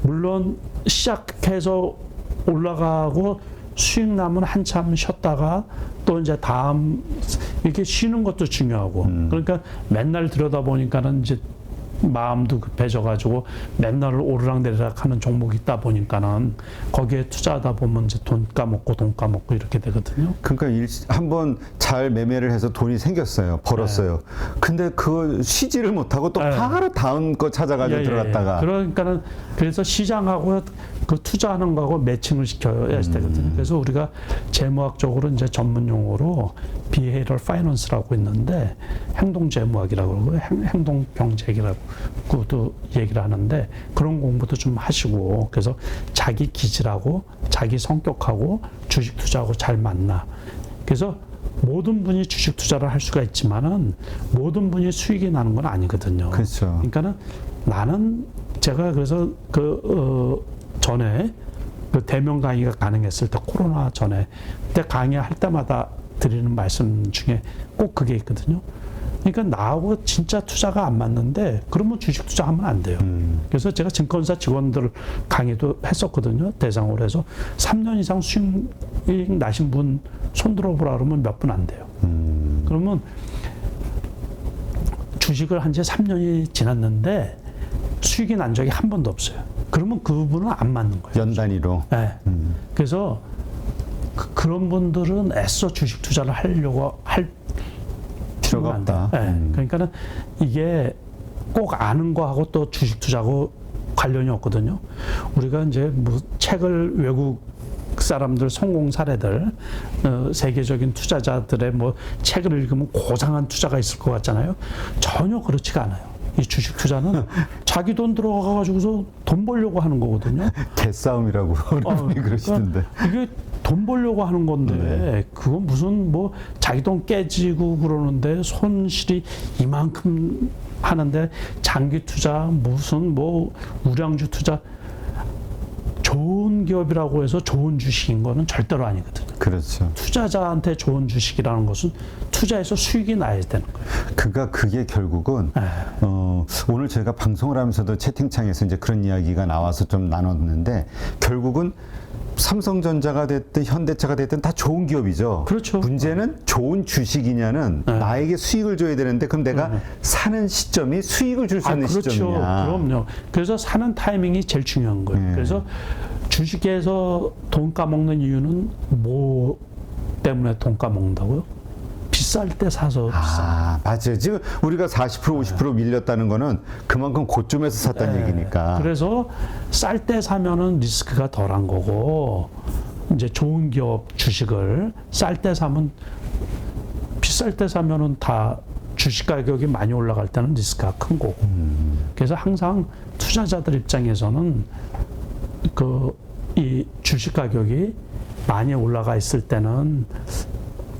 물론 시작해서 올라가고 수익 나면 한참 쉬었다가 또 이제 다음 이렇게 쉬는 것도 중요하고, 그러니까 맨날 들여다 보니까는 이제 마음도 급해져가지고 맨날 오르락내리락 하는 종목이 있다 보니까는 거기에 투자하다 보면 이제 돈 까먹고 이렇게 되거든요. 그러니까 한번 잘 매매를 해서 돈이 생겼어요. 벌었어요. 근데 그거 쉬지를 못하고 또 바로 다음 거 찾아가지고 들어갔다가. 그러니까는 그래서 시장하고 그 투자하는 거하고 매칭을 시켜야 되거든요. 그래서 우리가 재무학적으로 이제 전문 용어로 behavioral finance라고 있는데 행동 재무학이라고 그러고 행동 경제학이라고도 얘기를 하는데, 그런 공부도 좀 하시고, 그래서 자기 기질하고 자기 성격하고 주식 투자하고 잘 맞나. 그래서 모든 분이 주식 투자를 할 수가 있지만은 모든 분이 수익이 나는 건 아니거든요. 그렇죠. 그러니까는 나는 제가 그래서 전에 그 대면 강의가 가능했을 때, 코로나 전에 그때 강의할 때마다 드리는 말씀 중에 꼭 그게 있거든요. 그러니까 나하고 진짜 투자가 안 맞는데 그러면 주식 투자하면 안 돼요. 그래서 제가 증권사 직원들 강의도 했었거든요. 대상으로 해서 3년 이상 수익 나신 분 손 들어보라 그러면 몇 분 안 돼요. 그러면 주식을 한 지 3년이 지났는데 수익이 난 적이 한 번도 없어요. 그러면 그분은 안 맞는 거예요. 연 단위로. 네. 그래서 그런 분들은 애써 주식 투자를 하려고 할 필요가 없다. 네. 그러니까는 이게 꼭 아는 거하고 또 주식 투자하고 관련이 없거든요. 우리가 이제 뭐 책을 외국 사람들 성공 사례들, 세계적인 투자자들의 뭐 책을 읽으면 고상한 투자가 있을 것 같잖아요. 전혀 그렇지가 않아요. 이 주식 투자는 자기 돈 들어가가지고서 돈 벌려고 하는 거거든요. 개싸움이라고 어른분이 그러시던데. 그러니까 이게 돈 벌려고 하는 건데 그건 무슨 뭐 자기 돈 깨지고 그러는데 손실이 이만큼 하는데 장기 투자 무슨 뭐 우량주 투자, 좋은 기업이라고 해서 좋은 주식인 거는 절대로 아니거든요. 그렇죠. 투자자한테 좋은 주식이라는 것은 투자해서 수익이 나야 되는 거예요. 그러니까 그게 결국은 오늘 저희가 방송을 하면서도 채팅창에서 이제 그런 이야기가 나와서 좀 나눴는데, 결국은 삼성전자가 됐든 현대차가 됐든 다 좋은 기업이죠. 그렇죠. 문제는 좋은 주식이냐는 나에게 수익을 줘야 되는데, 그럼 내가 사는 시점이 수익을 줄 수 있는 그렇죠. 시점이냐. 그럼요. 그래서 사는 타이밍이 제일 중요한 거예요. 그래서 주식에서 돈 까먹는 이유는 뭐 때문에 돈 까먹는다고요? 비쌀 때 사서 아, 맞아요. 지금 우리가 40% 50% 밀렸다는 거는 그만큼 고점에서 샀다는 얘기니까. 그래서 쌀 때 사면은 리스크가 덜한 거고 이제 좋은 기업 주식을 쌀 때 사면 비쌀 때 사면은 다 주식 가격이 많이 올라갈 때는 리스크가 큰 거고. 그래서 항상 투자자들 입장에서는 이 주식 가격이 많이 올라가 있을 때는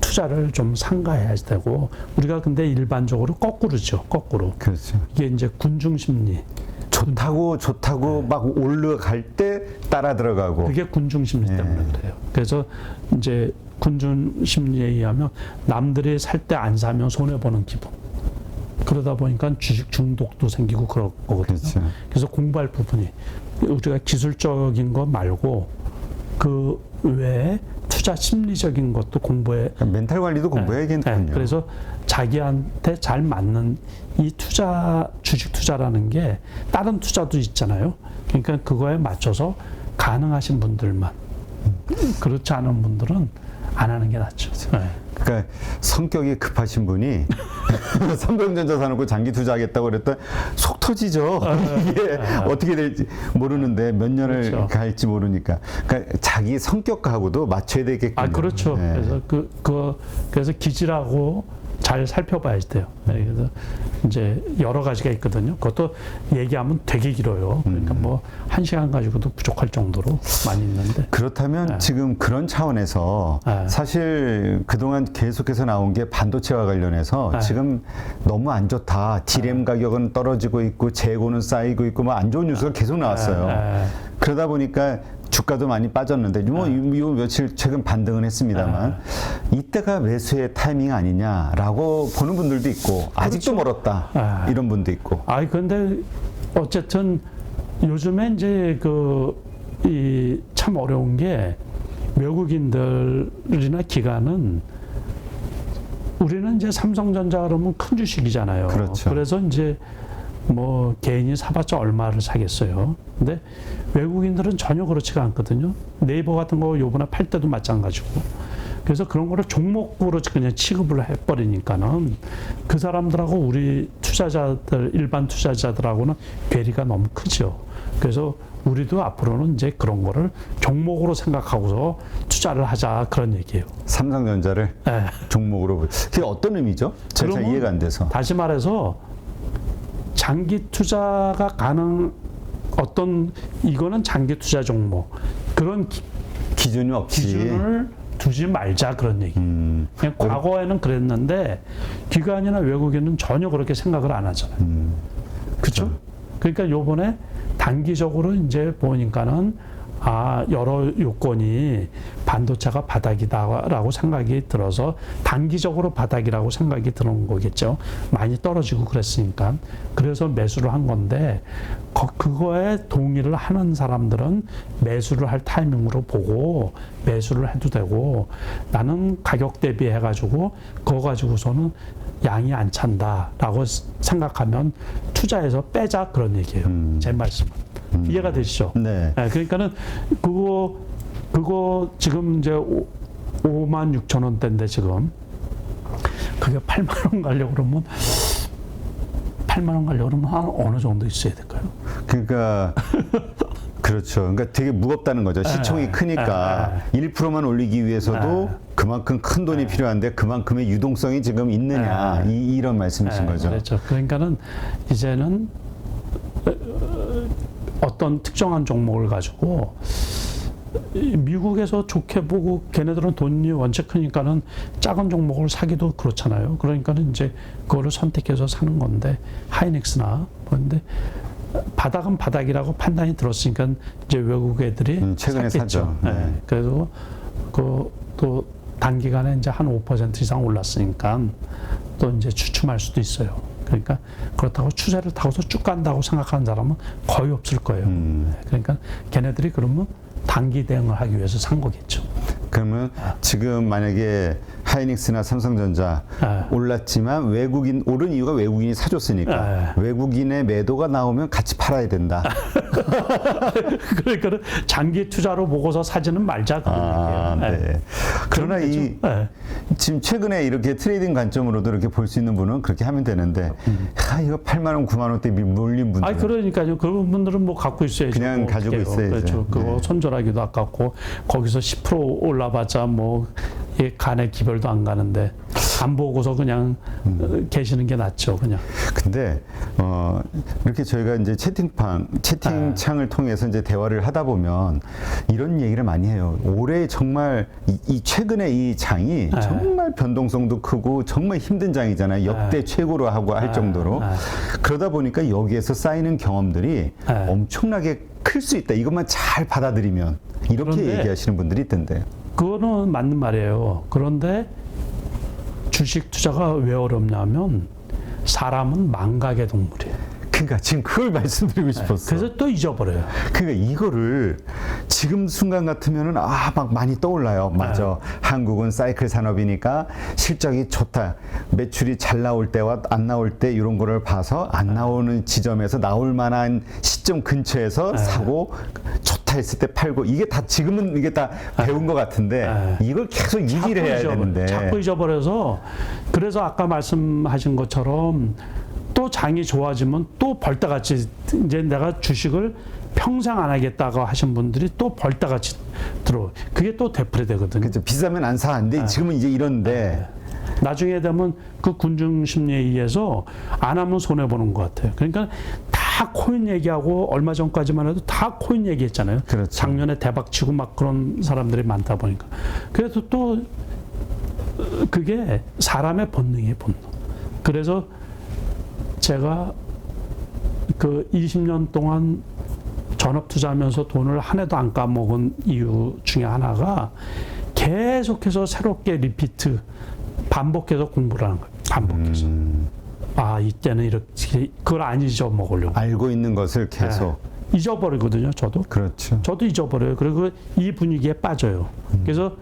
투자를 좀 삼가해야 되고, 우리가 근데 일반적으로 거꾸로죠. 거꾸로. 그렇죠. 이게 이제 군중 심리. 좋다고 막 올라갈 때 따라 들어가고. 그게 군중 심리 때문에 그래요. 그래서 이제 군중 심리에 의하면 남들이 살 때 안 사면 손해 보는 기분. 그러다 보니까 주식 중독도 생기고 그럴 거거든요. 그렇죠. 그래서 공부할 부분이 우리가 기술적인 것 말고 그 외에 투자 심리적인 것도 공부해. 멘탈 관리도 공부해야겠군요. 그래서 자기한테 잘 맞는 이 주식 투자라는 게 다른 투자도 있잖아요. 그러니까 그거에 맞춰서 가능하신 분들만, 그렇지 않은 분들은 안 하는 게 낫죠. 그러니까 성격이 급하신 분이 삼성전자 사놓고 장기 투자하겠다고 그랬더니 속 터지죠. 이게 어떻게 될지 모르는데 몇 년을 그렇죠. 갈지 모르니까. 그러니까 자기 성격하고도 맞춰야 되겠군요. 그렇죠. 그래서 그래서 기질하고 잘 살펴봐야 돼요. 그래서 이제 여러 가지가 있거든요. 그것도 얘기하면 되게 길어요. 그러니까 뭐 1시간 가지고도 부족할 정도로 많이 있는데. 그렇다면 지금 그런 차원에서 사실 그동안 계속해서 나온 게 반도체와 관련해서 지금 너무 안 좋다. 디램 가격은 떨어지고 있고 재고는 쌓이고 있고 뭐 안 좋은 뉴스가 계속 나왔어요. 그러다 보니까 주가도 많이 빠졌는데 요 며칠 최근 반등은 했습니다만 이때가 매수의 타이밍 아니냐라고 보는 분들도 있고 아직도 멀었다 이런 분도 있고. 근데 어쨌든 요즘에 이제 참 어려운 게 외국인들이나 기관은 우리는 이제 삼성전자 그러면 큰 주식이잖아요. 그렇죠. 그래서 이제 뭐 개인이 사봤자 얼마를 사겠어요. 근데 외국인들은 전혀 그렇지가 않거든요. 네이버 같은 거 요번에 팔 때도 마찬가지고. 그래서 그런 거를 종목으로 그냥 취급을 해버리니까는 그 사람들하고 우리 투자자들, 일반 투자자들하고는 괴리가 너무 크죠. 그래서 우리도 앞으로는 이제 그런 거를 종목으로 생각하고서 투자를 하자, 그런 얘기예요. 삼성전자를 종목으로. 그게 어떤 의미죠? 제가 잘 이해가 안 돼서. 다시 말해서 장기 투자가 이거는 장기 투자 종목, 그런 기준이 없이 기준을 두지 말자, 그런 얘기. 그냥 과거에는 그랬는데 기관이나 외국인은 전혀 그렇게 생각을 안 하잖아요. 그렇죠? 그러니까 요번에 단기적으로 이제 보니까는 여러 요건이 반도체가 바닥이다라고 생각이 들어서 단기적으로 바닥이라고 생각이 드는 거겠죠. 많이 떨어지고 그랬으니까. 그래서 매수를 한 건데 그거에 동의를 하는 사람들은 매수를 할 타이밍으로 보고 매수를 해도 되고, 나는 가격 대비해가지고 그거 가지고서는 양이 안 찬다라고 생각하면 투자해서 빼자, 그런 얘기예요. 제 말씀은. 이해가 되시죠? 네. 그러니까는 그거 지금 이제 56,000원대인데 지금 그게 8만 원 가려고 그러면 8만 원 가려고 그러면 한 어느 정도 있어야 될까요? 그러니까 그렇죠. 그러니까 되게 무겁다는 거죠. 시총이 크니까 1%만 올리기 위해서도 그만큼 큰 돈이 필요한데 그만큼의 유동성이 지금 있느냐, 이런 말씀이신 거죠. 그렇죠. 그러니까는 이제는 어떤 특정한 종목을 가지고 미국에서 좋게 보고 걔네들은 돈이 원체 크니까는 작은 종목을 사기도 그렇잖아요. 그러니까는 이제 그거를 선택해서 사는 건데, 하이닉스나 그런데 바닥은 바닥이라고 판단이 들었으니까 이제 외국 애들이 최근에 샀겠죠. 샀죠. 그래서 또 단기간에 이제 한 5% 이상 올랐으니까 또 이제 주춤할 수도 있어요. 그러니까 그렇다고 추세를 타고서 쭉 간다고 생각하는 사람은 거의 없을 거예요. 그러니까 걔네들이 그러면 단기 대응을 하기 위해서 산 거겠죠. 그러면 지금 만약에 하이닉스나 삼성전자 올랐지만 오른 이유가 외국인이 사줬으니까 외국인의 매도가 나오면 같이 팔아야 된다. 그러니까 장기 투자로 보고서 사지는 말자, 그런 얘기예요. 네. 그러나 지금 최근에 이렇게 트레이딩 관점으로도 이렇게 볼 수 있는 분은 그렇게 하면 되는데, 이거 8만 원, 9만 원대 몰린 분들. 그러니까요. 그런 분들은 뭐 갖고 있어야죠. 그냥 뭐 가지고 어떡해요. 있어야죠. 그렇죠. 그거 네. 손절하기도 아깝고 거기서 10% 올라봤자 뭐 간에 기별도 안 가는데 안 보고서 그냥 계시는 게 낫죠. 그냥. 근데 이렇게 저희가 이제 채팅창을 통해서 이제 대화를 하다 보면 이런 얘기를 많이 해요. 올해 정말 이 최근에 이 장이 정말 변동성도 크고 정말 힘든 장이잖아요. 역대 최고로 하고 할 정도로. 그러다 보니까 여기에서 쌓이는 경험들이 엄청나게 클 수 있다. 이것만 잘 받아들이면 이렇게 그런데 얘기하시는 분들이 있던데. 그거는 맞는 말이에요. 그런데 주식 투자가 왜 어렵냐면 사람은 망각의 동물이에요. 그러니까 지금 그걸 말씀드리고 싶었어. 그래서 또 잊어버려요. 그러니까 이거를 지금 순간 같으면은 막 많이 떠올라요. 맞아. 한국은 사이클 산업이니까 실적이 좋다. 매출이 잘 나올 때와 안 나올 때 이런 거를 봐서 안 나오는 지점에서 나올 만한 시점 근처에서 사고 좋다 했을 때 팔고 이게 다 지금은 이게 다 배운 것 같은데 이걸 계속 유지를 해야 되는데 자꾸 잊어버려서 그래서 아까 말씀하신 것처럼 또 장이 좋아지면 또 벌떼같이 이제 내가 주식을 평생 안 하겠다고 하신 분들이 또 벌떼같이 들어. 그게 또 되풀이되거든요. 그렇죠. 비싸면 안 사. 근데 지금은 이제 이런데 나중에 되면 그 군중 심리에 의해서 안 하면 손해 보는 것 같아요. 그러니까 다 코인 얘기하고 얼마 전까지만 해도 다 코인 얘기했잖아요. 그렇죠. 작년에 대박 치고 막 그런 사람들이 많다 보니까. 그래서 또 그게 사람의 본능이에요, 본능. 그래서 제가 그 20년 동안 전업 투자하면서 돈을 한 해도 안 까먹은 이유 중에 하나가 계속해서 새롭게 리피트 반복해서 공부를 하는 거예요. 반복해서. 이때는 이렇게 그걸 안 잊어먹으려고. 알고 있는 것을 계속 잊어버리거든요. 저도. 그렇죠. 저도 잊어버려요. 그리고 이 분위기에 빠져요. 그래서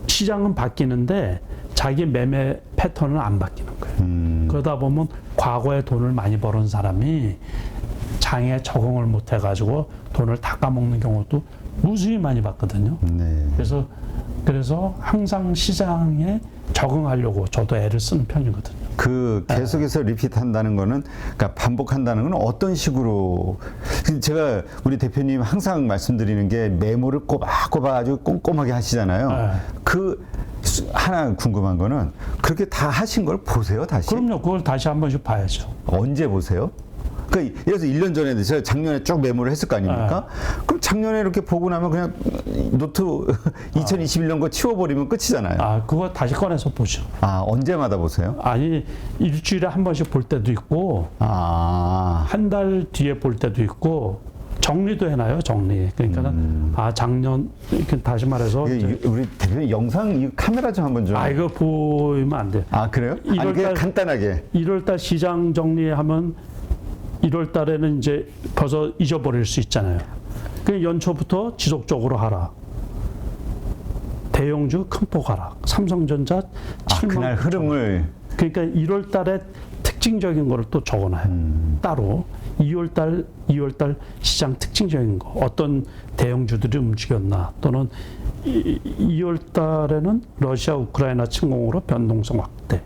시장은 바뀌는데 자기 매매 패턴은 안 바뀌는 거예요. 그러다 보면 과거에 돈을 많이 벌은 사람이 장에 적응을 못 해가지고 돈을 다 까먹는 경우도 무수히 많이 봤거든요. 네. 그래서 항상 시장에 적응하려고 저도 애를 쓰는 편이거든요. 그 계속해서 리피트한다는 거는, 그러니까 반복한다는 건 어떤 식으로? 제가 우리 대표님 항상 말씀드리는 게 메모를 꼬박꼬박 아주 꼼꼼하게 하시잖아요. 그 하나 궁금한 거는 그렇게 다 하신 걸 보세요, 다시? 그럼요. 그걸 다시 한 번씩 봐야죠. 언제 보세요? 그러니까 예를 들어서 1년 전에 제가 작년에 쭉 메모를 했을 거 아닙니까? 그럼 작년에 이렇게 보고 나면 그냥 노트 2021년 거 치워버리면 끝이잖아요. 그거 다시 꺼내서 보죠. 언제마다 보세요? 아니, 일주일에 한 번씩 볼 때도 있고, 한 달 뒤에 볼 때도 있고, 정리도 해놔요, 정리. 그러니까는, 작년, 이렇게 다시 말해서. 우리 대표님 영상 이 카메라 좀 한번 좀. 이거 보이면 안 돼. 그래요? 그냥 간단하게. 1월달 시장 정리하면 1월 달에는 이제 벌써 잊어버릴 수 있잖아요. 그 연초부터 지속적으로 하라. 대형주 큰 폭 하락. 삼성전자 7만. 그날 흐름을. 그러니까 1월 달에 특징적인 거를 또 적어놔요. 따로. 2월 달 시장 특징적인 거. 어떤 대형주들이 움직였나. 또는 2월 달에는 러시아 우크라이나 침공으로 변동성 확대.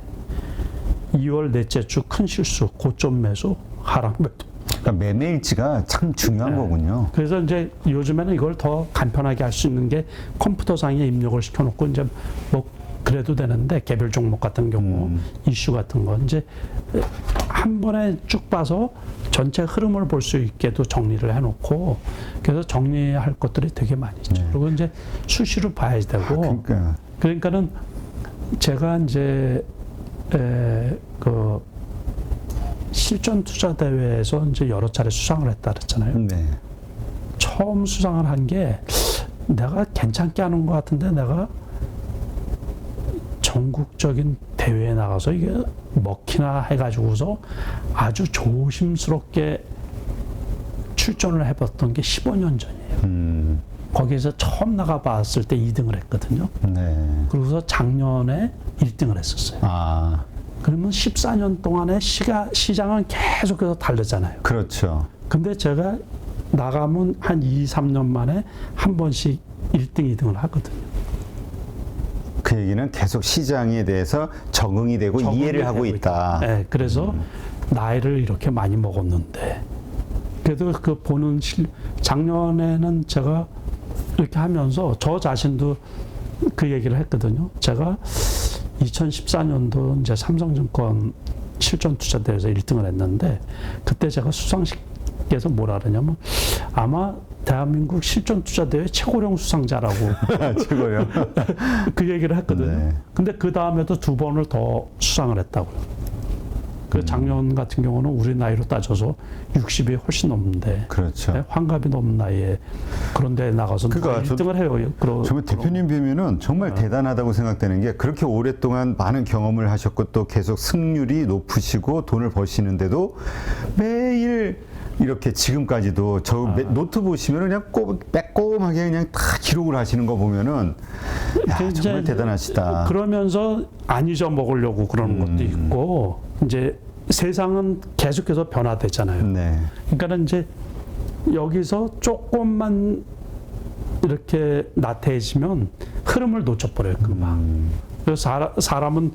2월 넷째 주 큰 실수. 고점 매수. 하락 매도. 그러니까 매매일지가 참 중요한 거군요. 그래서 이제 요즘에는 이걸 더 간편하게 할 수 있는 게 컴퓨터상에 입력을 시켜놓고 이제 뭐 그래도 되는데 개별 종목 같은 경우 이슈 같은 거 이제 한 번에 쭉 봐서 전체 흐름을 볼 수 있게도 정리를 해놓고 그래서 정리할 것들이 되게 많이 있죠. 그리고 이제 수시로 봐야 되고 그러니까는 제가 이제 그 실전 투자 대회에서 이제 여러 차례 수상을 했다 그랬잖아요. 네. 처음 수상을 한 게 내가 괜찮게 하는 것 같은데 내가 전국적인 대회에 나가서 이게 먹히나 해가지고서 아주 조심스럽게 출전을 해봤던 게 15년 전이에요. 거기에서 처음 나가봤을 때 2등을 했거든요. 네. 그러고서 작년에 1등을 했었어요. 그러면 14년 동안의 시장은 계속해서 다르잖아요. 그렇죠. 근데 제가 나가면 한 2, 3년 만에 한 번씩 1등, 2등을 하거든요. 그 얘기는 계속 시장에 대해서 적응이 되고 적응이 이해를 하고 되고 있다. 네, 그래서 나이를 이렇게 많이 먹었는데 그래도 그 보는 작년에는 제가 이렇게 하면서 저 자신도 그 얘기를 했거든요. 제가 2014년도 이제 삼성증권 실전투자대회에서 1등을 했는데 그때 제가 수상식에서 뭐라 그러냐면 아마 대한민국 실전투자대회 최고령 수상자라고 최고요. 그 얘기를 했거든요. 네. 근데 그 다음에도 2번을 더 수상을 했다고요. 그 작년 같은 경우는 우리 나이로 따져서 60이 훨씬 넘는데 그렇죠. 네, 환갑이 넘는 나이에 그런 데에 나가서 그러니까 1등을 해요. 정말 대표님 뵈면은 정말 대단하다고 생각되는 게 그렇게 오랫동안 많은 경험을 하셨고 또 계속 승률이 높으시고 돈을 버시는데도 매일 이렇게 지금까지도 노트 보시면은 그냥 빼꼼하게 그냥 다 기록을 하시는 거 보면은 야, 정말 대단하시다. 그러면서 안 잊어먹으려고 그러는 것도 있고 이제 세상은 계속해서 변화되잖아요. 네. 그러니까 이제 여기서 조금만 이렇게 나태해지면 흐름을 놓쳐버려요, 금방. 그래서 사람은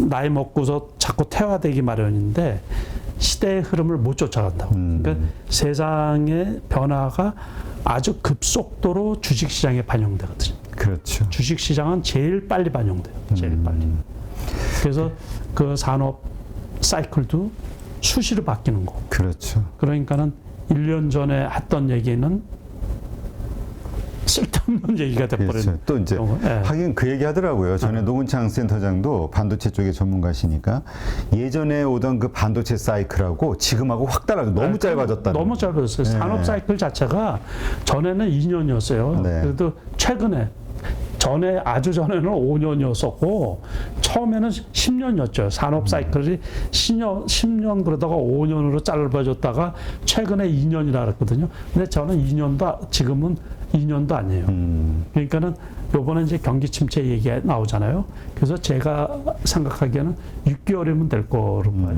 나이 먹고서 자꾸 퇴화되기 마련인데 시대의 흐름을 못 쫓아간다고. 그러니까 세상의 변화가 아주 급속도로 주식시장에 반영되거든요. 그렇죠. 주식시장은 제일 빨리 반영돼요. 제일 빨리. 그래서 그 산업 사이클도 수시로 바뀌는 거고. 그렇죠. 그러니까는 1년 전에 했던 얘기는 쓸데없는 얘기가 돼버리는. 그렇죠. 또 이제 네. 하긴 그 얘기 하더라고요. 전에 노근창 센터장도 반도체 쪽의 전문가시니까 예전에 오던 그 반도체 사이클하고 지금하고 확 달라져. 너무 짧아졌다. 너무 짧아졌어요. 네. 산업 사이클 자체가 전에는 2년이었어요. 네. 그래도 최근에 아주 전에는 5년이었었고 처음에는 10년이었죠. 산업 사이클이 10년 그러다가 5년으로 짧아졌다가 최근에 2년이라 그랬거든요. 근데 저는 2년도 지금은 2년도 아니에요. 그러니까는 요번에 이제 경기 침체 얘기가 나오잖아요. 그래서 제가 생각하기에는 6개월이면 될 거로 봐요.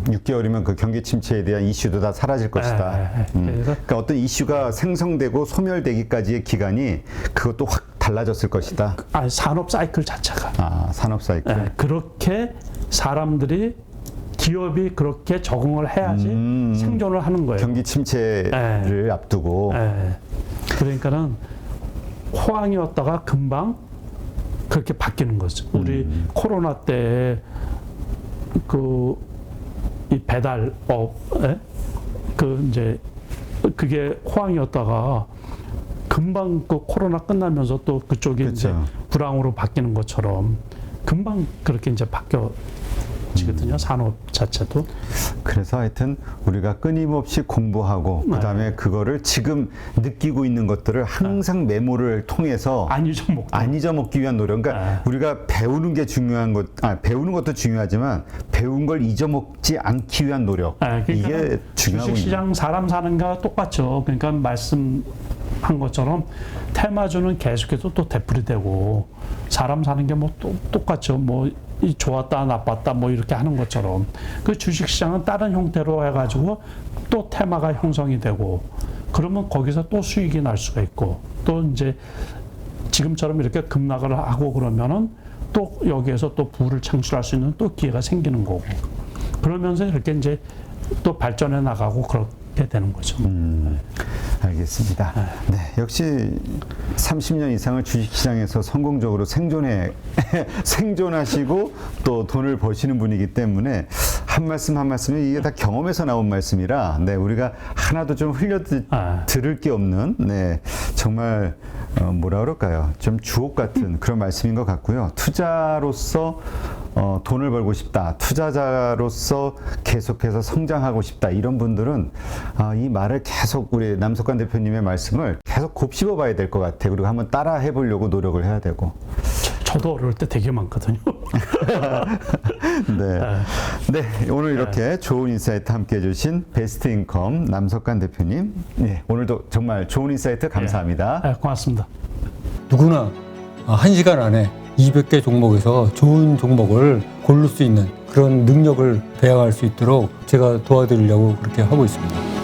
6개월이면 그 경기 침체에 대한 이슈도 다 사라질 것이다. 그러니까 어떤 이슈가 생성되고 소멸되기까지의 기간이 그것도 확 달라졌을 것이다. 산업 사이클 자체가. 산업 사이클. 네, 그렇게 사람들이 기업이 그렇게 적응을 해야지 생존을 하는 거예요. 경기 침체를 앞두고. 그러니까는 호황이었다가 금방 그렇게 바뀌는 거죠. 우리 코로나 때 이 배달업에 이제 그게 호황이었다가 금방 그 코로나 끝나면서 또 그쪽이 그렇죠. 이제 불황으로 바뀌는 것처럼 금방 그렇게 이제 바뀌어지거든요. 산업 자체도. 그래서 하여튼 우리가 끊임없이 공부하고 그다음에 그거를 지금 느끼고 있는 것들을 항상 메모를 통해서 안 잊어먹기 위한 노력. 그러니까 우리가 배우는 게 중요한 배우는 것도 중요하지만 배운 걸 잊어먹지 않기 위한 노력. 이게 중요하고 주식시장 사람 사는 거와 똑같죠. 그러니까 말씀한 것처럼 테마주는 계속해서 또 되풀이되고 사람 사는 게 뭐 똑같죠. 뭐 좋았다 나빴다 뭐 이렇게 하는 것처럼 그 주식시장은 다른 형태로 해가지고 또 테마가 형성이 되고 그러면 거기서 또 수익이 날 수가 있고 또 이제 지금처럼 이렇게 급락을 하고 그러면은 또 여기에서 또 부를 창출할 수 있는 또 기회가 생기는 거고 그러면서 이렇게 이제 또 발전해 나가고 그렇게 되는 거죠. 알겠습니다. 네, 역시 30년 이상을 주식시장에서 성공적으로 생존하시고 또 돈을 버시는 분이기 때문에 한 말씀 한 말씀이 이게 다 경험에서 나온 말씀이라 네, 우리가 하나도 좀 들을 게 없는 네, 정말 뭐라 그럴까요? 좀 주옥 같은 그런 말씀인 것 같고요. 투자로서 돈을 벌고 싶다. 투자자로서 계속해서 성장하고 싶다. 이런 분들은 이 말을 계속 우리 남석관 대표님의 말씀을 계속 곱씹어 봐야 될 것 같아요. 그리고 한번 따라 해보려고 노력을 해야 되고. 저도 어려울 때 되게 많거든요. 네, 오늘 이렇게 좋은 인사이트 함께 해주신 베스트인컴 남석관 대표님. 네, 오늘도 정말 좋은 인사이트 감사합니다. 네, 고맙습니다. 누구나 1시간 안에 200개 종목에서 좋은 종목을 고를 수 있는 그런 능력을 배양할 수 있도록 제가 도와드리려고 그렇게 하고 있습니다.